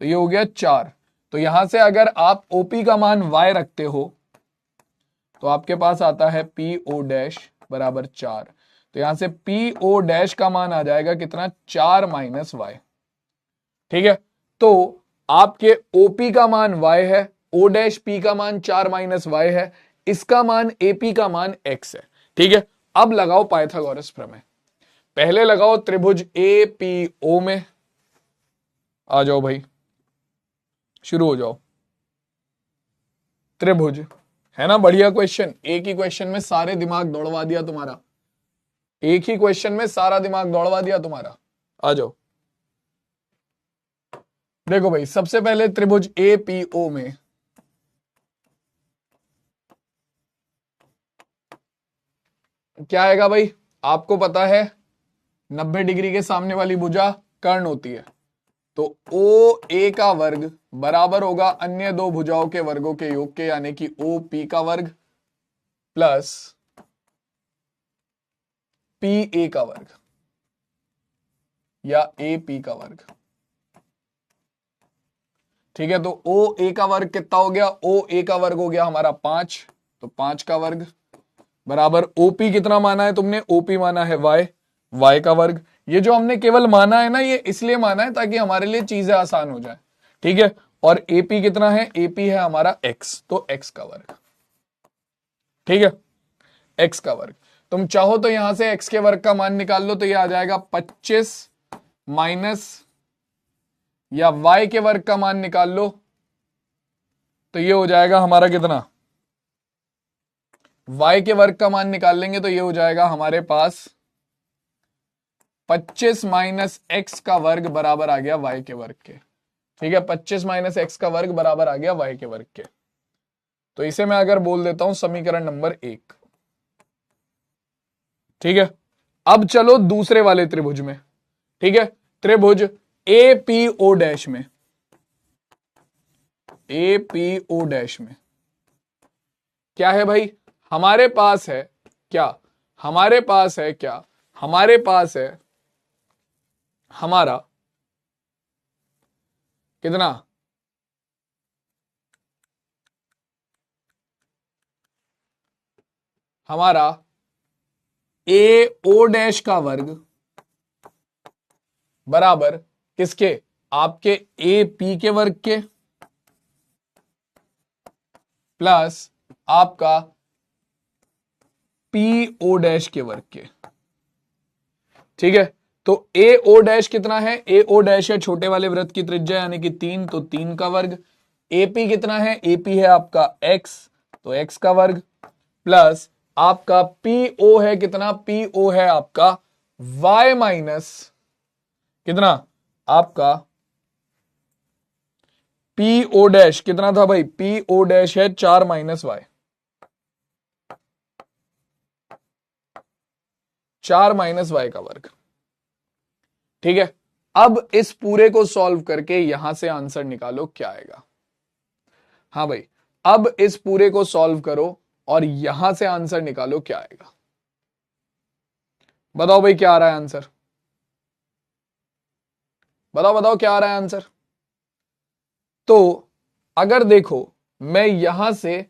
तो ये हो गया 4। तो यहां से अगर आप ओपी का मान y रखते हो तो आपके पास आता है पी ओ डैश बराबर 4। तो यहां से पी ओ डैश का मान आ जाएगा कितना, 4 माइनस वाई। ठीक है, तो आपके ओपी का मान y है, ओ डैश पी का मान 4 माइनस वाई है, इसका मान एपी का मान x है। ठीक है, अब लगाओ पाइथागोरस प्रमेय। पहले लगाओ त्रिभुज ए पी ओ में, आ जाओ भाई, शुरू हो जाओ। त्रिभुज है ना, बढ़िया क्वेश्चन, एक ही क्वेश्चन में सारे दिमाग दौड़वा दिया तुम्हारा, एक ही क्वेश्चन में सारा दिमाग दौड़वा दिया तुम्हारा। आ जाओ, देखो भाई, सबसे पहले त्रिभुज ए पी ओ में क्या आएगा भाई, आपको पता है 90 डिग्री के सामने वाली भुजा कर्ण होती है, तो ओ ए का वर्ग बराबर होगा अन्य दो भुजाओं के वर्गों के योग के, यानी कि ओ पी का वर्ग प्लस पी ए का वर्ग या ए पी का वर्ग। ठीक है, तो ओ ए का वर्ग कितना हो गया, ओ ए का वर्ग हो गया हमारा 5, तो 5 का वर्ग बराबर ओपी कितना माना है तुमने, ओपी माना है y का वर्ग। ये जो हमने केवल माना है ना, ये इसलिए माना है ताकि हमारे लिए चीजें आसान हो जाए। ठीक है, और एपी कितना है, एपी है हमारा x, तो x का वर्ग। ठीक है, x का वर्ग। तुम चाहो तो यहां से x के वर्ग का मान निकाल लो, तो ये आ जाएगा 25 माइनस, या y के वर्ग का मान निकाल लो, तो ये हो जाएगा हमारा कितना, y के वर्ग का मान निकाल लेंगे तो ये हो जाएगा हमारे पास 25 माइनस एक्स का वर्ग बराबर आ गया y के वर्ग के। ठीक है, 25 माइनस एक्स का वर्ग बराबर आ गया y के वर्ग के। तो इसे मैं अगर बोल देता हूं समीकरण नंबर 1। ठीक है, अब चलो दूसरे वाले त्रिभुज में। ठीक है, त्रिभुज ए पी ओ डैश में, ए पी ओ डैश में क्या है भाई, हमारे पास है क्या, हमारे पास है क्या, हमारे पास है हमारा कितना, हमारा ए ओ डैश का वर्ग बराबर किसके, आपके ए पी के वर्ग के प्लस आपका पी ओ डैश के वर्ग के। ठीक है, तो ए ओ डैश कितना है, ए ओ डैश है छोटे वाले वृत्त की त्रिज्या यानी कि 3, तो 3 का वर्ग। एपी कितना है, एपी है आपका x, तो x का वर्ग प्लस आपका पी ओ है कितना, पी ओ है आपका y माइनस कितना, आपका पी ओ डैश कितना था भाई, पी ओ डैश है 4 माइनस वाई, 4 माइनस वाई का वर्ग। ठीक है, अब इस पूरे को सॉल्व करके यहां से आंसर निकालो क्या आएगा। हाँ भाई, अब इस पूरे को सॉल्व करो और यहां से आंसर निकालो क्या आएगा। बताओ भाई क्या आ रहा है आंसर, बताओ बताओ क्या आ रहा है आंसर। तो अगर देखो मैं यहां से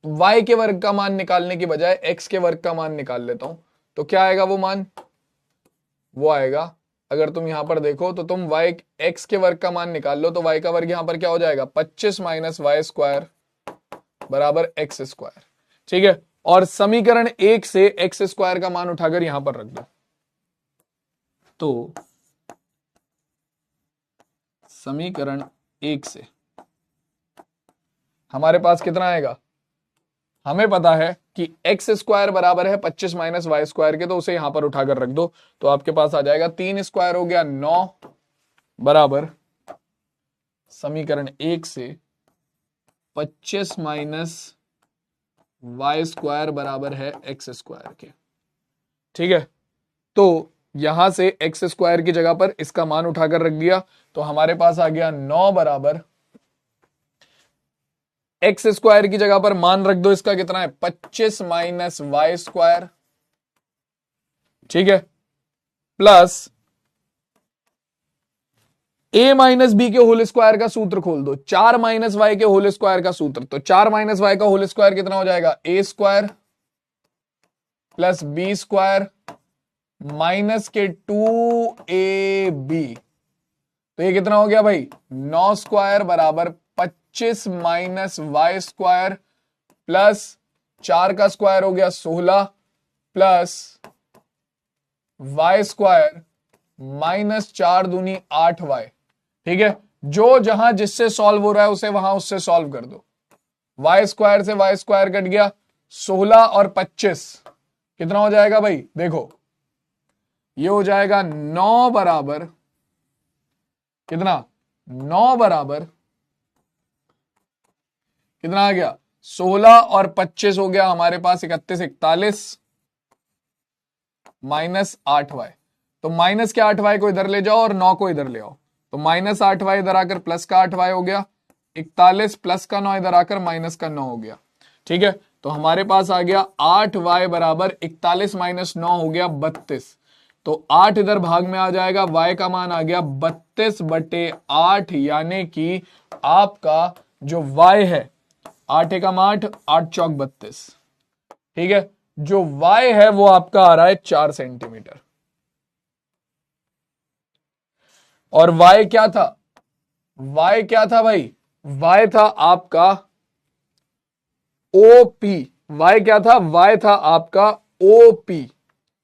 y के वर्ग का मान निकालने की बजाय x के वर्ग का मान निकाल लेता हूं, तो क्या आएगा वो मान? वो आएगा, अगर तुम यहां पर देखो तो तुम x के वर्ग का मान निकाल लो तो y का वर्ग यहां पर क्या हो जाएगा? 25 माइनस वाई स्क्वायर बराबर एक्स स्क्वायर। ठीक है, और समीकरण 1 से एक्स स्क्वायर का मान उठाकर यहां पर रख दो, तो समीकरण 1 से हमारे पास कितना आएगा? हमें पता है कि एक्स स्क्वायर बराबर है 25 माइनस वाई स्क्वायर के, तो उसे यहां पर उठाकर रख दो, तो आपके पास आ जाएगा 3 स्क्वायर हो गया 9 बराबर समीकरण 1 से 25 माइनस वाई स्क्वायर बराबर है एक्स स्क्वायर के। ठीक है, तो यहां से एक्स स्क्वायर की जगह पर इसका मान उठाकर रख दिया, तो हमारे पास आ गया 9 बराबर एक्स स्क्वायर की जगह पर मान रख दो, इसका कितना है? 25 माइनस वाई स्क्वायर। ठीक है, प्लस a माइनस बी के होल स्क्वायर का सूत्र खोल दो, 4 माइनस वाई के होल स्क्वायर का सूत्र, तो 4 माइनस वाई का होल स्क्वायर कितना हो जाएगा? a square plus B square minus के 2ab, तो ये कितना हो गया भाई? 9 स्क्वायर बराबर 25 माइनस वाई स्क्वायर प्लस 4 का स्क्वायर हो गया 16 प्लस वाई स्क्वायर माइनस 4 दूनी 8y। ठीक है, जो जहां जिससे सॉल्व हो रहा है उसे वहां उससे सॉल्व कर दो। वाई स्क्वायर से वाई स्क्वायर कट गया, 16 और 25 कितना हो जाएगा भाई? देखो ये हो जाएगा 9 बराबर कितना? 9 बराबर कितना आ गया? 16 और 25 हो गया हमारे पास 31 41 माइनस 8y, तो माइनस के 8y को इधर ले जाओ और 9 को इधर ले आओ, तो माइनस 8y इधर आकर प्लस का 8y हो गया, 41 प्लस का 9 इधर आकर माइनस का 9 हो गया। ठीक है, तो हमारे पास आ गया 8y बराबर 41 माइनस 9 हो गया 32, तो 8 इधर भाग में आ जाएगा, y का मान आ गया 32/8, यानी कि आपका जो y है 8 एकम 8, 8 चौक 32। ठीक है, जो y है वो आपका आ रहा है 4 सेंटीमीटर, और y क्या था? y क्या था भाई? y था आपका OP। y क्या था? y था आपका OP।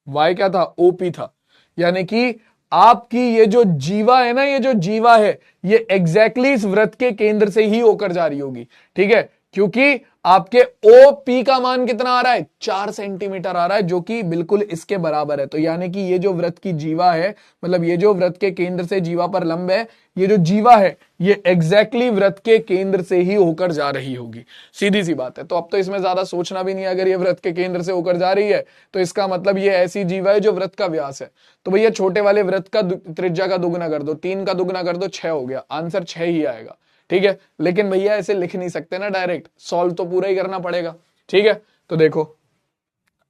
y क्या था? OP था, यानी कि आपकी ये जो जीवा है ना, ये जो जीवा है ये एग्जैक्टली इस वृत्त के केंद्र से ही होकर जा रही होगी। ठीक है, क्योंकि आपके OP का मान कितना आ रहा है? 4 सेंटीमीटर आ रहा है, जो कि बिल्कुल इसके बराबर है। तो यानी कि ये जो वृत्त की जीवा है, मतलब ये जो वृत्त के केंद्र से जीवा पर लंब है, ये जो जीवा है ये एग्जैक्टली वृत्त के केंद्र से ही होकर जा रही होगी। सीधी सी बात है, तो अब तो इसमें ज्यादा सोचना भी नहीं है। अगर ये वृत्त के केंद्र से होकर जा रही है तो इसका मतलब ये ऐसी जीवा है जो वृत्त का व्यास है। तो भैया छोटे वाले वृत्त का त्रिज्या का दुगुना कर दो, 3 का दुगुना कर दो 6 हो गया, आंसर 6 ही आएगा। ठीक है, लेकिन भैया ऐसे लिख नहीं सकते ना डायरेक्ट, सॉल्व तो पूरा ही करना पड़ेगा। ठीक है, तो देखो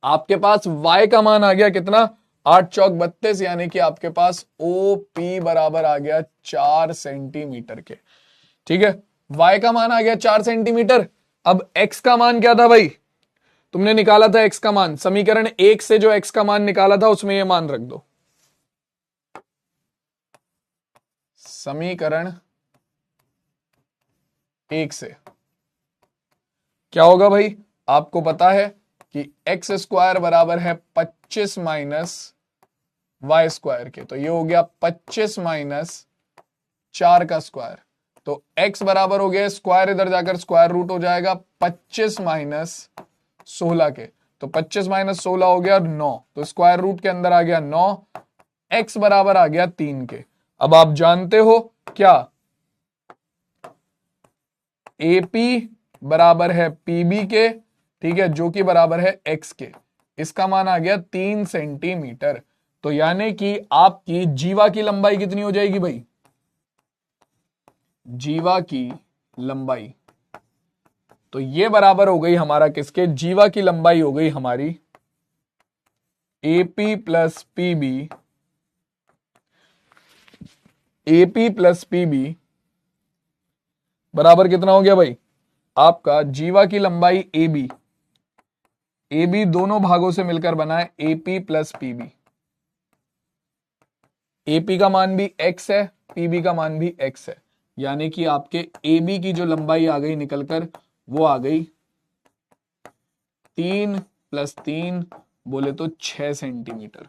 आपके पास y का मान आ गया कितना? 8 चौक 32, यानी कि आपके पास OP बराबर आ गया 4 सेंटीमीटर के। ठीक है, y का मान आ गया 4 सेंटीमीटर। अब x का मान क्या था भाई? तुमने निकाला था x का मान, समीकरण 1 से जो x का मान निकाला था उसमें ये मान रख दो। समीकरण 1 से क्या होगा भाई? आपको पता है कि एक्स स्क्वायर बराबर है 25 माइनस वाई स्क्वायर के, तो ये हो गया 25 माइनस 4 का स्क्वायर, तो x बराबर हो गया, स्क्वायर इधर जाकर स्क्वायर रूट हो जाएगा 25 माइनस 16 के, तो 25 माइनस 16 हो गया 9, तो स्क्वायर रूट के अंदर आ गया 9, x बराबर आ गया 3 के। अब आप जानते हो क्या? AP बराबर है PB के, ठीक है, जो कि बराबर है x के। इसका मान आ गया 3 सेंटीमीटर। तो यानी कि आपकी जीवा की लंबाई कितनी हो जाएगी भाई? जीवा की लंबाई, तो ये बराबर हो गई हमारा किसके? जीवा की लंबाई हो गई हमारी AP plus PB, AP plus PB बराबर कितना हो गया भाई, आपका जीवा की लंबाई ए बी दोनों भागों से मिलकर बना है एपी प्लस पीबी। एपी का मान भी एक्स है, पीबी का मान भी एक्स है, यानी कि आपके एबी की जो लंबाई आ गई निकलकर वो आ गई 3 + 3 बोले तो 6 सेंटीमीटर।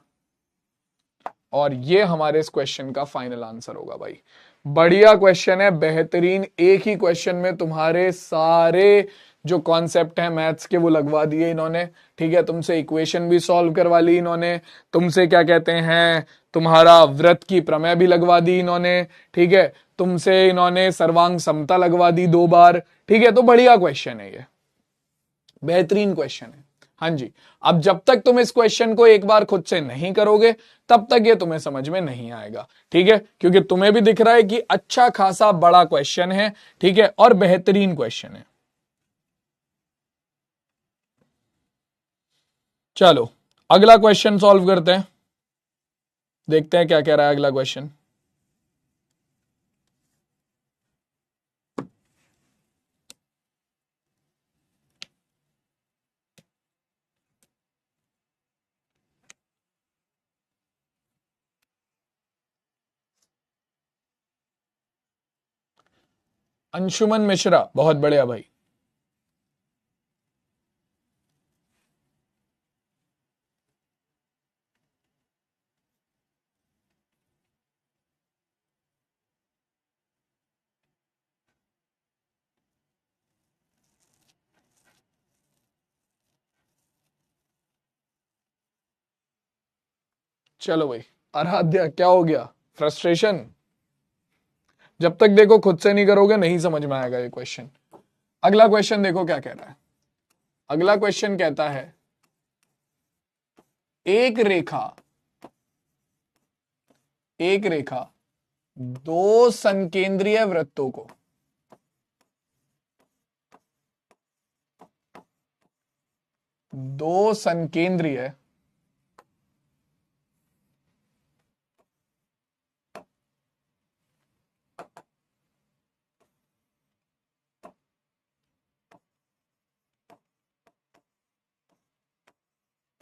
और ये हमारे इस क्वेश्चन का फाइनल आंसर होगा भाई। बढ़िया क्वेश्चन है, बेहतरीन। एक ही क्वेश्चन में तुम्हारे सारे जो कॉन्सेप्ट है मैथ्स के वो लगवा दिए इन्होंने। ठीक है, तुमसे इक्वेशन भी सॉल्व करवा ली इन्होंने, तुमसे क्या कहते हैं तुम्हारा व्रत की प्रमेय भी लगवा दी इन्होंने। ठीक है, तुमसे इन्होंने सर्वांग समता लगवा दी 2 बार। ठीक है, तो बढ़िया क्वेश्चन है ये, बेहतरीन क्वेश्चन है। हाँ जी, अब जब तक तुम इस क्वेश्चन को एक बार खुद से नहीं करोगे तब तक ये तुम्हें समझ में नहीं आएगा। ठीक है, क्योंकि तुम्हें भी दिख रहा है कि अच्छा खासा बड़ा क्वेश्चन है। ठीक है, और बेहतरीन क्वेश्चन है। चलो अगला क्वेश्चन सॉल्व करते हैं, देखते हैं क्या कह रहा है अगला क्वेश्चन। अंशुमन मिश्रा, बहुत बढ़िया भाई। चलो भाई, आराध्या क्या हो गया, फ्रस्ट्रेशन? जब तक देखो खुद से नहीं करोगे नहीं समझ में आएगा ये क्वेश्चन। अगला क्वेश्चन देखो क्या कह रहा है। अगला क्वेश्चन कहता है एक रेखा दो संकेंद्रीय वृत्तों को दो संकेंद्रीय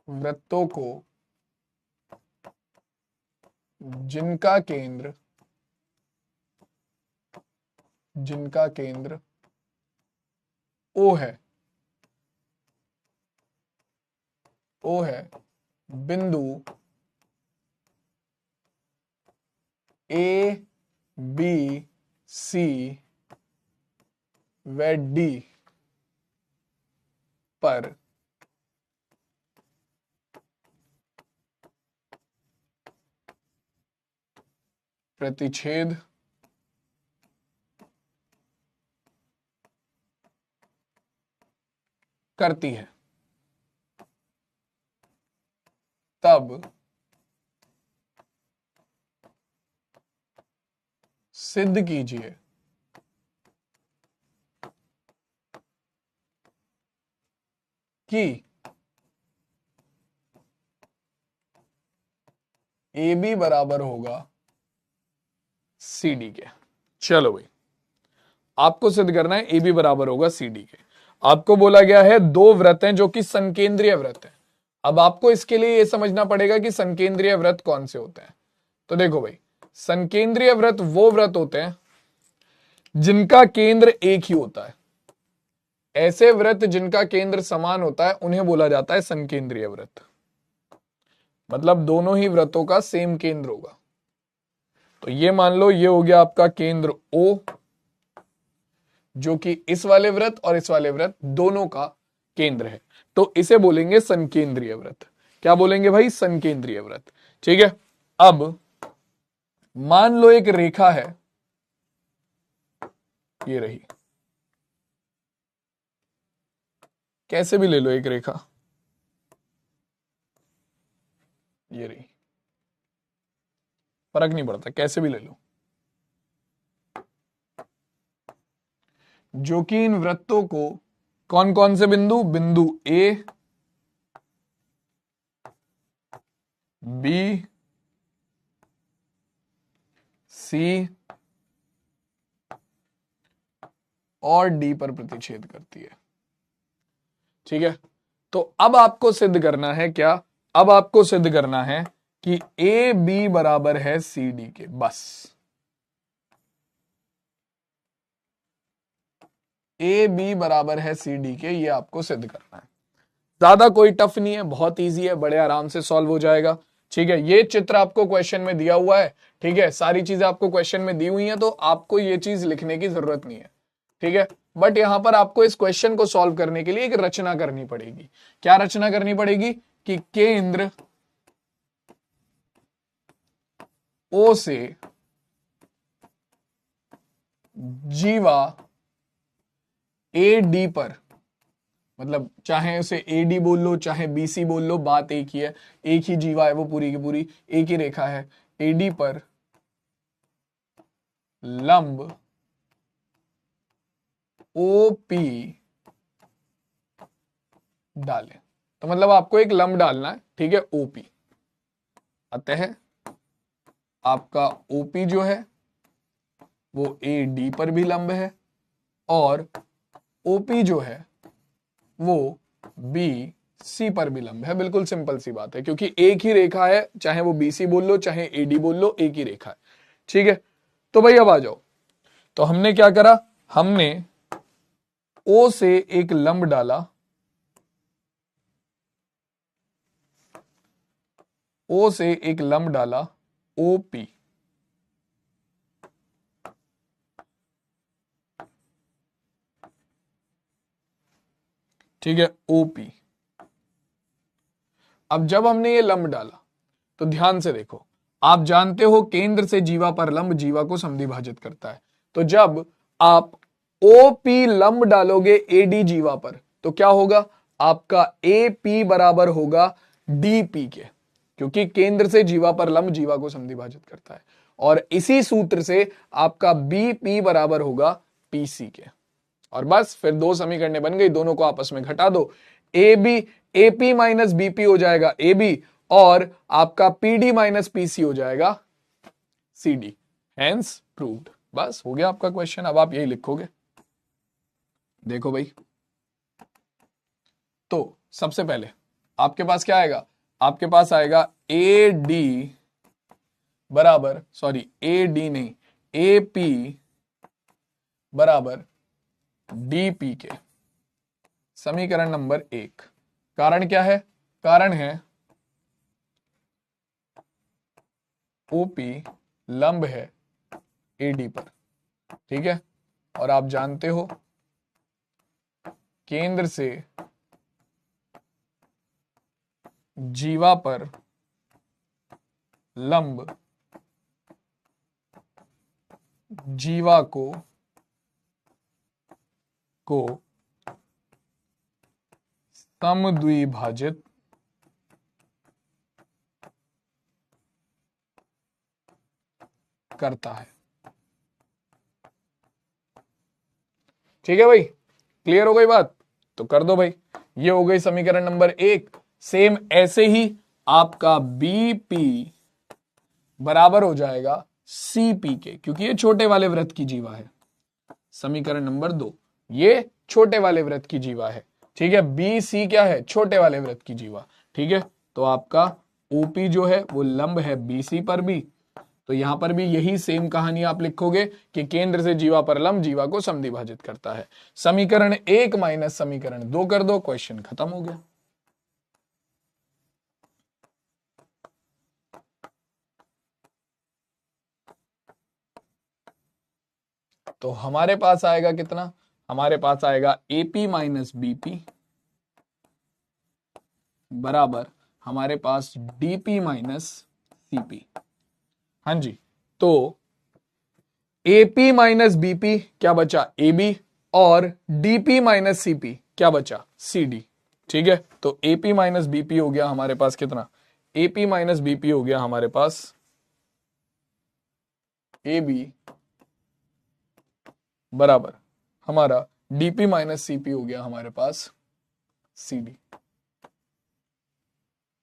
वृत्तों को जिनका केंद्र ओ है बिंदु ए बी सी व डी पर प्रतिच्छेद करती है, तब सिद्ध कीजिए कि ए बी बराबर होगा सी डी के। चलो भाई, आपको सिद्ध करना है ए बी बराबर होगा सी डी के। आपको बोला गया है दो व्रत हैं जो कि संकेंद्रीय व्रत है। अब आपको इसके लिए यह समझना पड़ेगा कि संकेंद्रीय व्रत कौन से होते हैं। तो देखो भाई, संकेंद्रीय व्रत वो व्रत होते हैं जिनका केंद्र एक ही होता है। ऐसे व्रत जिनका केंद्र समान होता है उन्हें बोला जाता है संकेंद्रीय व्रत। मतलब दोनों ही व्रतों का सेम केंद्र होगा। तो ये मान लो ये हो गया आपका केंद्र O, जो कि इस वाले व्रत और इस वाले व्रत दोनों का केंद्र है, तो इसे बोलेंगे संकेंद्रीय व्रत। क्या बोलेंगे भाई? संकेंद्रीय व्रत। ठीक है, अब मान लो एक रेखा है, ये रही, कैसे भी ले लो एक रेखा, ये रही, फर्क नहीं पड़ता कैसे भी ले लो, जो कि इन वृत्तों को कौन कौन से बिंदु ए बी सी और डी पर प्रतिच्छेद करती है। ठीक है, तो अब आपको सिद्ध करना है क्या? अब आपको सिद्ध करना है कि ए बी बराबर है सी डी के। बस ए बी बराबर है सी डी के, ये आपको सिद्ध करना है। ज्यादा कोई टफ नहीं है, बहुत इजी है, बड़े आराम से सॉल्व हो जाएगा। ठीक है, ये चित्र आपको क्वेश्चन में दिया हुआ है। ठीक है, सारी चीजें आपको क्वेश्चन में दी हुई हैं, तो आपको ये चीज लिखने की जरूरत नहीं है। ठीक है, बट यहां पर आपको इस क्वेश्चन को सॉल्व करने के लिए एक रचना करनी पड़ेगी। क्या रचना करनी पड़ेगी? कि केंद्र ओ से जीवा ए डी पर, मतलब चाहे उसे ए डी बोल लो चाहे बी सी बोल लो, बात एक ही है, एक ही जीवा है वो, पूरी की पूरी एक ही रेखा है। ए डी पर लंब ओ पी डालें। तो मतलब आपको एक लंब डालना है। ठीक है, ओपी। अतः आपका ओपी जो है वो ए डी पर भी लंब है, और ओपी जो है वो बी सी पर भी लंब है। बिल्कुल सिंपल सी बात है, क्योंकि एक ही रेखा है, चाहे वो बी सी बोल लो चाहे ए डी बोल लो, एक ही रेखा है। ठीक है, तो भाई अब आ जाओ। तो हमने क्या करा? हमने ओ से एक लंब डाला, ओ से एक लंब डाला ओपी। ठीक है, ओपी। अब जब हमने ये लंब डाला तो ध्यान से देखो, आप जानते हो केंद्र से जीवा पर लंब जीवा को समद्विभाजित करता है। तो जब आप ओपी लंब डालोगे एडी जीवा पर तो क्या होगा? आपका एपी बराबर होगा डीपी के, क्योंकि केंद्र से जीवा पर लंब जीवा को समद्विभाजित करता है। और इसी सूत्र से आपका बीपी बराबर होगा पीसी के। और बस फिर दो समीकरणें बन गई, दोनों को आपस में घटा दो। A B AP minus BP हो जाएगा ए बी, और आपका पीडी माइनस पीसी हो जाएगा सीडी। Hence proved. बस हो गया आपका क्वेश्चन। अब आप यही लिखोगे। देखो भाई, तो सबसे पहले आपके पास क्या आएगा? आपके पास आएगा ए डी बराबर, सॉरी ए डी नहीं, ए पी बराबर डीपी के। समीकरण नंबर 1। कारण क्या है? कारण है ओपी लंब है एडी पर। ठीक है, और आप जानते हो केंद्र से जीवा पर लंब जीवा को समद्विभाजित करता है। ठीक है भाई, क्लियर हो गई बात? तो कर दो भाई। ये हो गई समीकरण नंबर 1। सेम ऐसे ही आपका बीपी बराबर हो जाएगा सीपी के, क्योंकि ये छोटे वाले वृत्त की जीवा है। समीकरण नंबर 2, ये छोटे वाले वृत्त की जीवा है। ठीक है, बी सी क्या है? छोटे वाले वृत्त की जीवा। ठीक है, तो आपका ओपी जो है वो लंब है बीसी पर भी। तो यहां पर भी यही सेम कहानी आप लिखोगे कि केंद्र से जीवा पर लंब जीवा को समद्विभाजित करता है। समीकरण 1 माइनस समीकरण 2 कर दो, क्वेश्चन खत्म हो गया। तो हमारे पास आएगा कितना? हमारे पास आएगा एपी माइनस बीपी बराबर हमारे पास डीपी माइनस सीपी। हाँ जी, तो एपी माइनस बीपी क्या बचा? एबी, और डीपी माइनस सीपी क्या बचा? सीडी। ठीक है, तो एपी माइनस बीपी हो गया हमारे पास कितना? एपी माइनस बीपी हो गया हमारे पास एबी बराबर हमारा डीपी माइनस सीपी हो गया हमारे पास सीडी।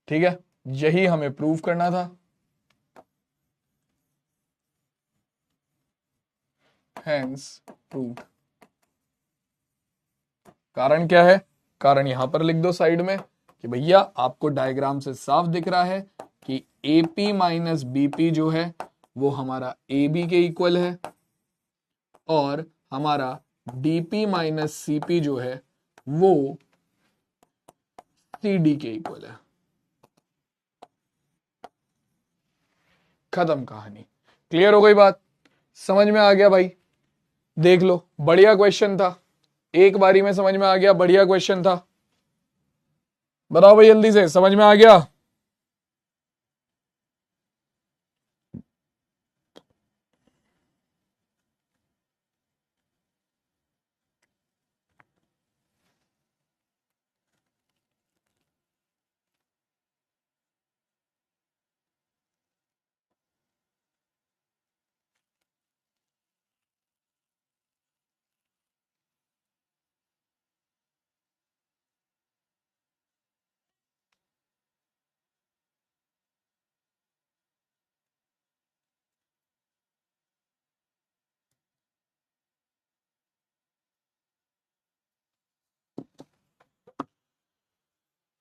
ठीक है, यही हमें प्रूव करना था। Hence proved. कारण क्या है? कारण यहां पर लिख दो साइड में कि भैया आपको डायग्राम से साफ दिख रहा है कि AP माइनस BP जो है वो हमारा AB के इक्वल है और हमारा DP माइनस CP जो है वो CD के इक्वल है। खत्म कहानी। क्लियर हो गई बात? समझ में आ गया भाई? देख लो, बढ़िया क्वेश्चन था, एक बारी में समझ में आ गया, बढ़िया क्वेश्चन था। बताओ भाई जल्दी से, समझ में आ गया?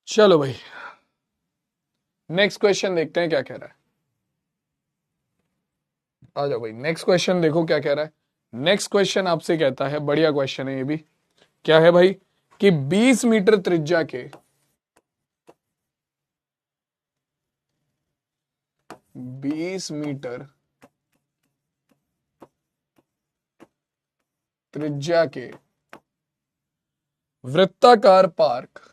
चलो भाई नेक्स्ट क्वेश्चन देखते हैं क्या कह रहा है। आ जाओ भाई, नेक्स्ट क्वेश्चन देखो क्या कह रहा है। नेक्स्ट क्वेश्चन आपसे कहता है, बढ़िया क्वेश्चन है ये भी। क्या है भाई कि 20 मीटर त्रिज्या के 20 मीटर त्रिज्या के वृत्ताकार पार्क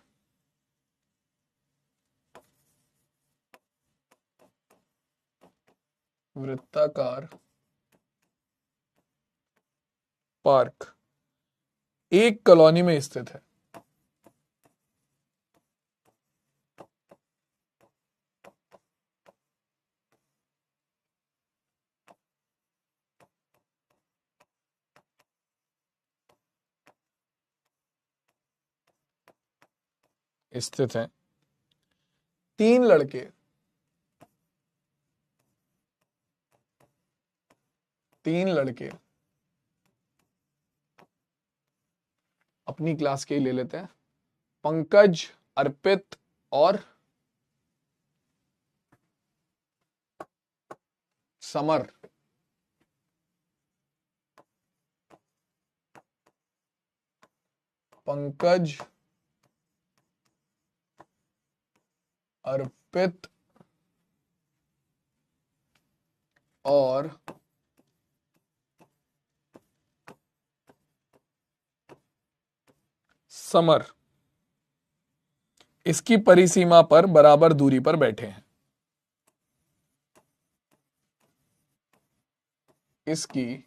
वृत्ताकार पार्क एक कॉलोनी में स्थित है। स्थित है तीन लड़के तीन लड़के अपनी क्लास के ही ले लेते हैं, पंकज, अर्पित और समर। पंकज, अर्पित और समर इसकी परिसीमा पर बराबर दूरी पर बैठे हैं। इसकी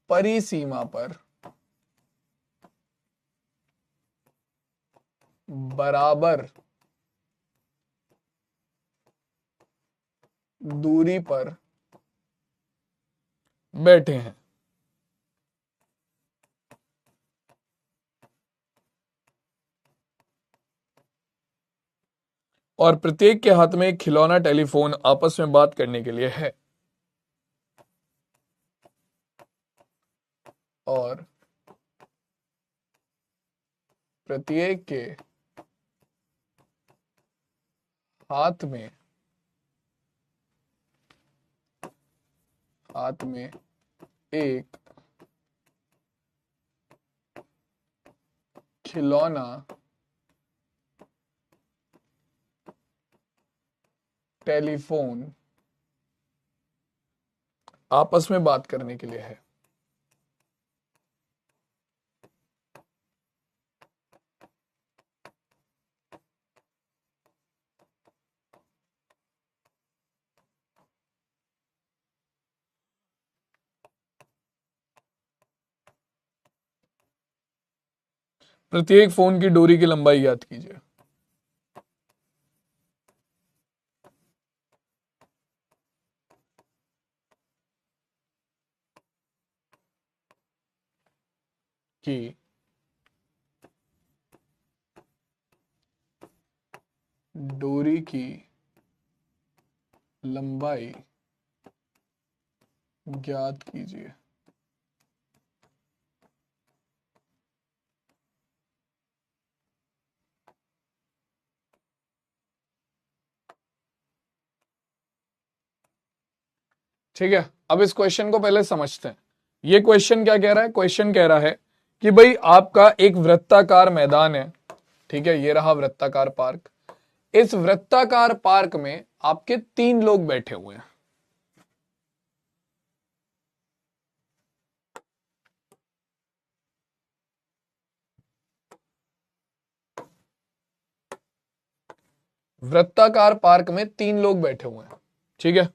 परिसीमा पर बराबर दूरी पर बैठे हैं और प्रत्येक के हाथ में एक खिलौना टेलीफोन आपस में बात करने के लिए है। और प्रत्येक के हाथ में एक खिलौना टेलीफोन आपस में बात करने के लिए है। प्रत्येक फोन की डोरी की लंबाई याद कीजिए। कि डोरी की लंबाई ज्ञात कीजिए। ठीक है, अब इस क्वेश्चन को पहले समझते हैं। ये क्वेश्चन क्या कह रहा है? क्वेश्चन कह रहा है कि भाई आपका एक वृत्ताकार मैदान है, ठीक है, ये रहा वृत्ताकार पार्क। इस वृत्ताकार पार्क में आपके 3 लोग बैठे हुए हैं। वृत्ताकार पार्क में 3 लोग बैठे हुए हैं, ठीक है।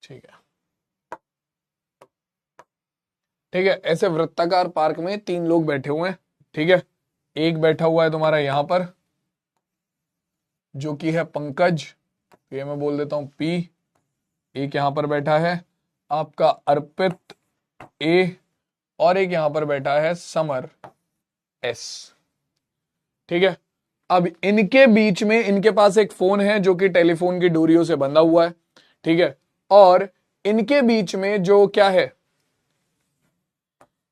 ठीक है, ठीक है, ऐसे वृत्ताकार पार्क में 3 लोग बैठे हुए हैं, ठीक है। एक बैठा हुआ है तुम्हारा यहां पर, जो कि है पंकज, ये मैं बोल देता हूं पी। एक यहां पर बैठा है आपका अर्पित ए, और एक यहां पर बैठा है समर एस, ठीक है। अब इनके बीच में इनके पास एक फोन है जो कि टेलीफोन की डोरियों से बंधा हुआ है, ठीक है। और इनके बीच में जो क्या है,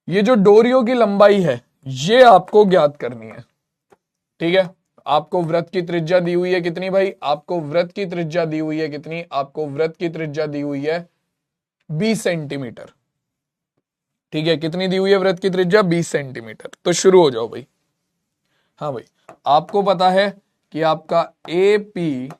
ये जो डोरियों की लंबाई है ये आपको ज्ञात करनी है, ठीक है। आपको वृत्त की त्रिज्या दी हुई है कितनी भाई? आपको वृत्त की त्रिज्या दी हुई है कितनी? आपको वृत्त की त्रिज्या दी हुई है 20 सेंटीमीटर, ठीक है। कितनी दी हुई है वृत्त की त्रिज्या? 20 सेंटीमीटर। तो शुरू हो जाओ भाई। हाँ भाई, आपको पता है कि आपका AP,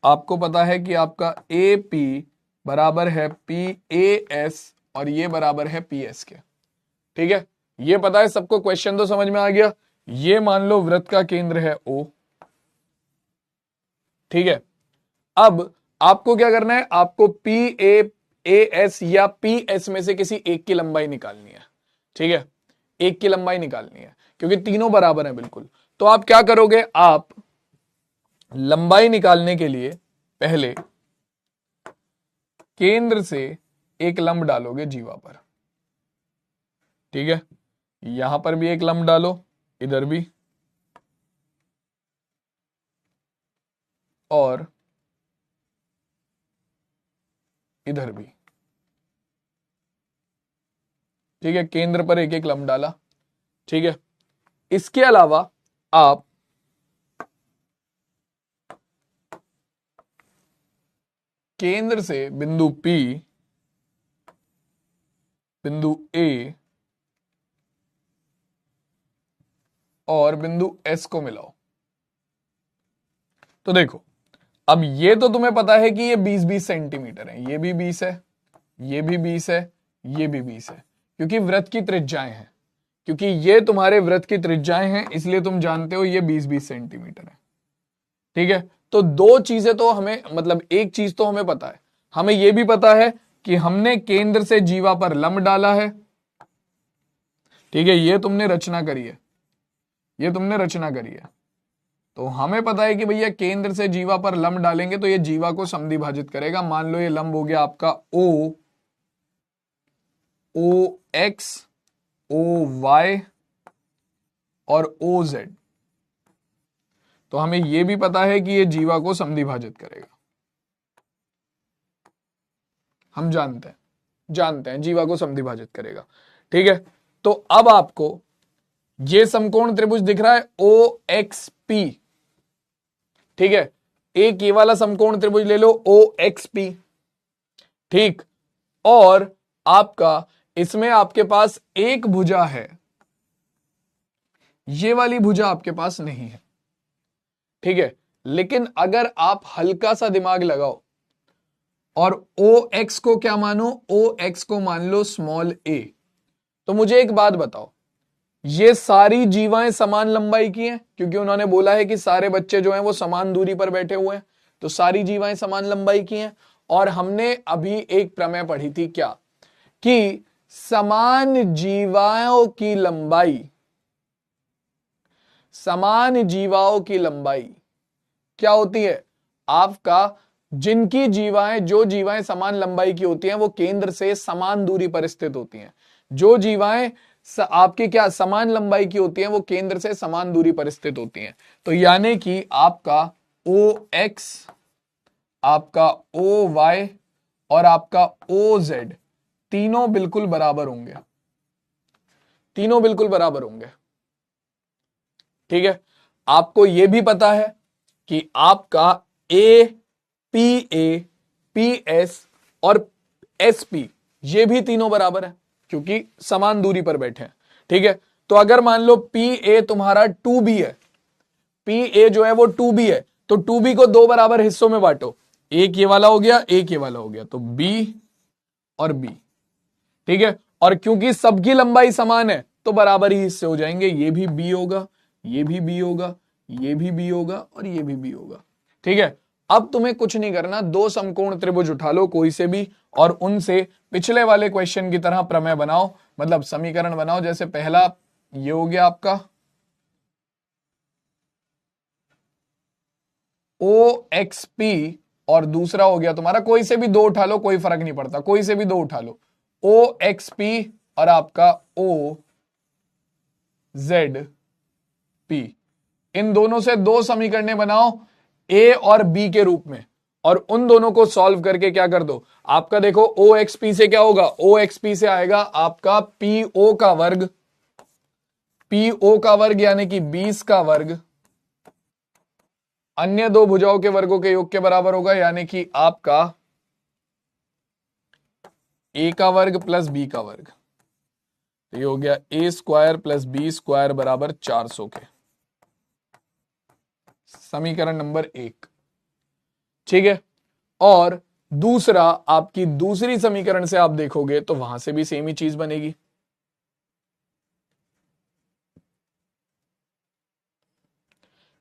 आपको पता है कि आपका AP बराबर है PAS और ये बराबर है PS के, ठीक है। ये पता है सबको, क्वेश्चन तो समझ में आ गया। ये मान लो वृत्त का केंद्र है O, ठीक है। अब आपको क्या करना है? आपको PAS या PS में से किसी एक की लंबाई निकालनी है, ठीक है। एक की लंबाई निकालनी है क्योंकि तीनों बराबर हैं बिल्कुल। तो आप क्या करोगे? आप लंबाई निकालने के लिए पहले केंद्र से एक लंब डालोगे जीवा पर, ठीक है। यहां पर भी एक लंब डालो, इधर भी, और इधर भी, ठीक है। केंद्र पर एक एक लंब डाला, ठीक है। इसके अलावा आप केंद्र से बिंदु P, बिंदु A और बिंदु S को मिलाओ। तो देखो, अब ये तो तुम्हें पता है कि ये 20-20 सेंटीमीटर है, ये भी 20 है, ये भी 20 है, ये भी 20 है, क्योंकि वृत्त की त्रिज्याएं हैं। क्योंकि ये तुम्हारे वृत्त की त्रिज्याएं हैं इसलिए तुम जानते हो ये 20-20 सेंटीमीटर है, ठीक है। तो दो चीजें तो हमें, मतलब एक चीज तो हमें पता है, हमें यह भी पता है कि हमने केंद्र से जीवा पर लंब डाला है, ठीक है। ये तुमने रचना करी है, ये तुमने रचना करी है। तो हमें पता है कि भैया केंद्र से जीवा पर लंब डालेंगे तो ये जीवा को समद्विभाजित करेगा। मान लो ये लंब हो गया आपका OX, OY और OZ। तो हमें यह भी पता है कि ये जीवा को समद्विभाजित करेगा। हम जानते हैं जीवा को समद्विभाजित करेगा, ठीक है। तो अब आपको ये समकोण त्रिभुज दिख रहा है OXP, ठीक है। एक ये वाला समकोण त्रिभुज ले लो OXP, ठीक। और आपका इसमें आपके पास एक भुजा है, ये वाली भुजा आपके पास नहीं है, ठीक है। लेकिन अगर आप हल्का सा दिमाग लगाओ और OX को क्या मानो? OX को मान लो स्मॉल a, तो मुझे एक बात बताओ, ये सारी जीवाएं समान लंबाई की हैं, क्योंकि उन्होंने बोला है कि सारे बच्चे जो हैं वो समान दूरी पर बैठे हुए हैं, तो सारी जीवाएं समान लंबाई की हैं। और हमने अभी एक प्रमेय पढ़ी थी क्या, कि समान जीवाओं की लंबाई, समान जीवाओं की लंबाई क्या होती है आपका, जिनकी जीवाएं, जो जीवाएं समान लंबाई की होती हैं वो केंद्र से समान दूरी पर स्थित होती हैं। जो जीवाएं आपकी क्या समान लंबाई की होती हैं वो केंद्र से समान दूरी पर स्थित होती हैं। तो यानी कि आपका ओ एक्स, आपका ओ वाई और आपका ओ जेड तीनों बिल्कुल बराबर होंगे, तीनों बिल्कुल बराबर होंगे। ठीक है, आपको यह भी पता है कि आपका ए पी एस और एस पी ये भी तीनों बराबर है, क्योंकि समान दूरी पर बैठे हैं। ठीक है, तो अगर मान लो पी ए तुम्हारा 2b है, पी ए जो है वो 2b है, तो 2b को दो बराबर हिस्सों में बांटो, एक ये वाला हो गया, एक ये वाला हो गया, तो b और b। ठीक है, और क्योंकि सबकी लंबाई समान है तो बराबर ही हिस्से हो जाएंगे, ये भी b होगा, ये भी b होगा, ये भी b होगा और ये भी b होगा। ठीक है, अब तुम्हें कुछ नहीं करना, दो समकोण त्रिभुज उठा लो कोई से भी और उनसे पिछले वाले क्वेश्चन की तरह प्रमेय बनाओ, मतलब समीकरण बनाओ। जैसे पहला ये हो गया आपका ओ एक्स पी और दूसरा हो गया तुम्हारा, कोई से भी दो उठा लो, कोई फर्क नहीं पड़ता, कोई से भी दो उठा लो, ओ एक्स पी और आपका ओ जेड पी। इन दोनों से दो समीकरणें बनाओ ए और बी के रूप में, और उन दोनों को सॉल्व करके क्या कर दो। आपका देखो ओ एक्स पी से क्या होगा, ओ एक्स पी से आएगा आपका पी ओ का वर्ग, पी ओ का वर्ग यानी कि 20 का वर्ग अन्य दो भुजाओं के वर्गों के योग के बराबर होगा, यानी कि आपका ए का वर्ग प्लस बी का वर्ग। तो ये हो गया ए स्क्वायर प्लस बी स्क्वायर बराबर 400 के, समीकरण नंबर 1। ठीक है, और दूसरा आपकी दूसरी समीकरण से आप देखोगे तो वहां से भी सेम ही चीज बनेगी।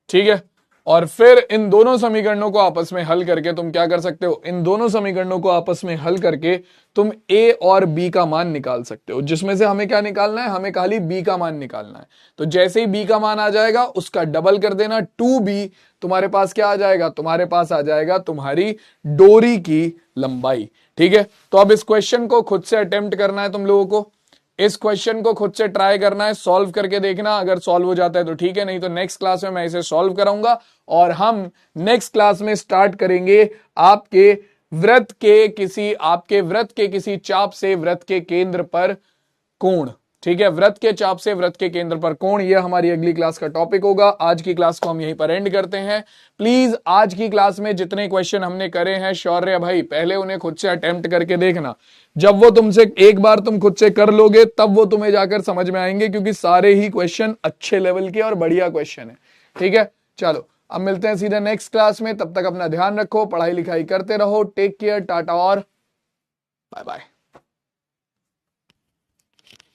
ठीक है, और फिर इन दोनों समीकरणों को आपस में हल करके तुम क्या कर सकते हो, इन दोनों समीकरणों को आपस में हल करके तुम ए और बी का मान निकाल सकते हो, जिसमें से हमें क्या निकालना है, हमें खाली बी का मान निकालना है। तो जैसे ही बी का मान आ जाएगा उसका डबल कर देना, 2b, तुम्हारे पास क्या आ जाएगा, तुम्हारे पास आ जाएगा तुम्हारी डोरी की लंबाई। ठीक है, तो अब इस क्वेश्चन को खुद से अटेम्प्ट करना है तुम लोगों को, इस क्वेश्चन को खुद से ट्राई करना है, सॉल्व करके देखना, अगर सॉल्व हो जाता है तो ठीक है, नहीं तो नेक्स्ट क्लास में मैं इसे सॉल्व कराऊंगा और हम नेक्स्ट क्लास में स्टार्ट करेंगे आपके वृत्त के किसी चाप से वृत्त के केंद्र पर कोण। ठीक है, वृत्त के चाप से वृत्त के केंद्र पर कोण, यह हमारी अगली क्लास का टॉपिक होगा। आज की क्लास को हम यहीं पर एंड करते हैं। प्लीज आज की क्लास में जितने क्वेश्चन हमने करे हैं शौर्य भाई, पहले उन्हें खुद से अटेम्प्ट करके देखना, जब वो तुमसे एक बार तुम खुद से कर लोगे तब वो तुम्हें जाकर समझ में आएंगे, क्योंकि सारे ही क्वेश्चन अच्छे लेवल के और बढ़िया क्वेश्चन है। ठीक है, चलो अब मिलते हैं सीधे नेक्स्ट क्लास में, तब तक अपना ध्यान रखो, पढ़ाई लिखाई करते रहो, टेक केयर, टाटा और बाय बाय।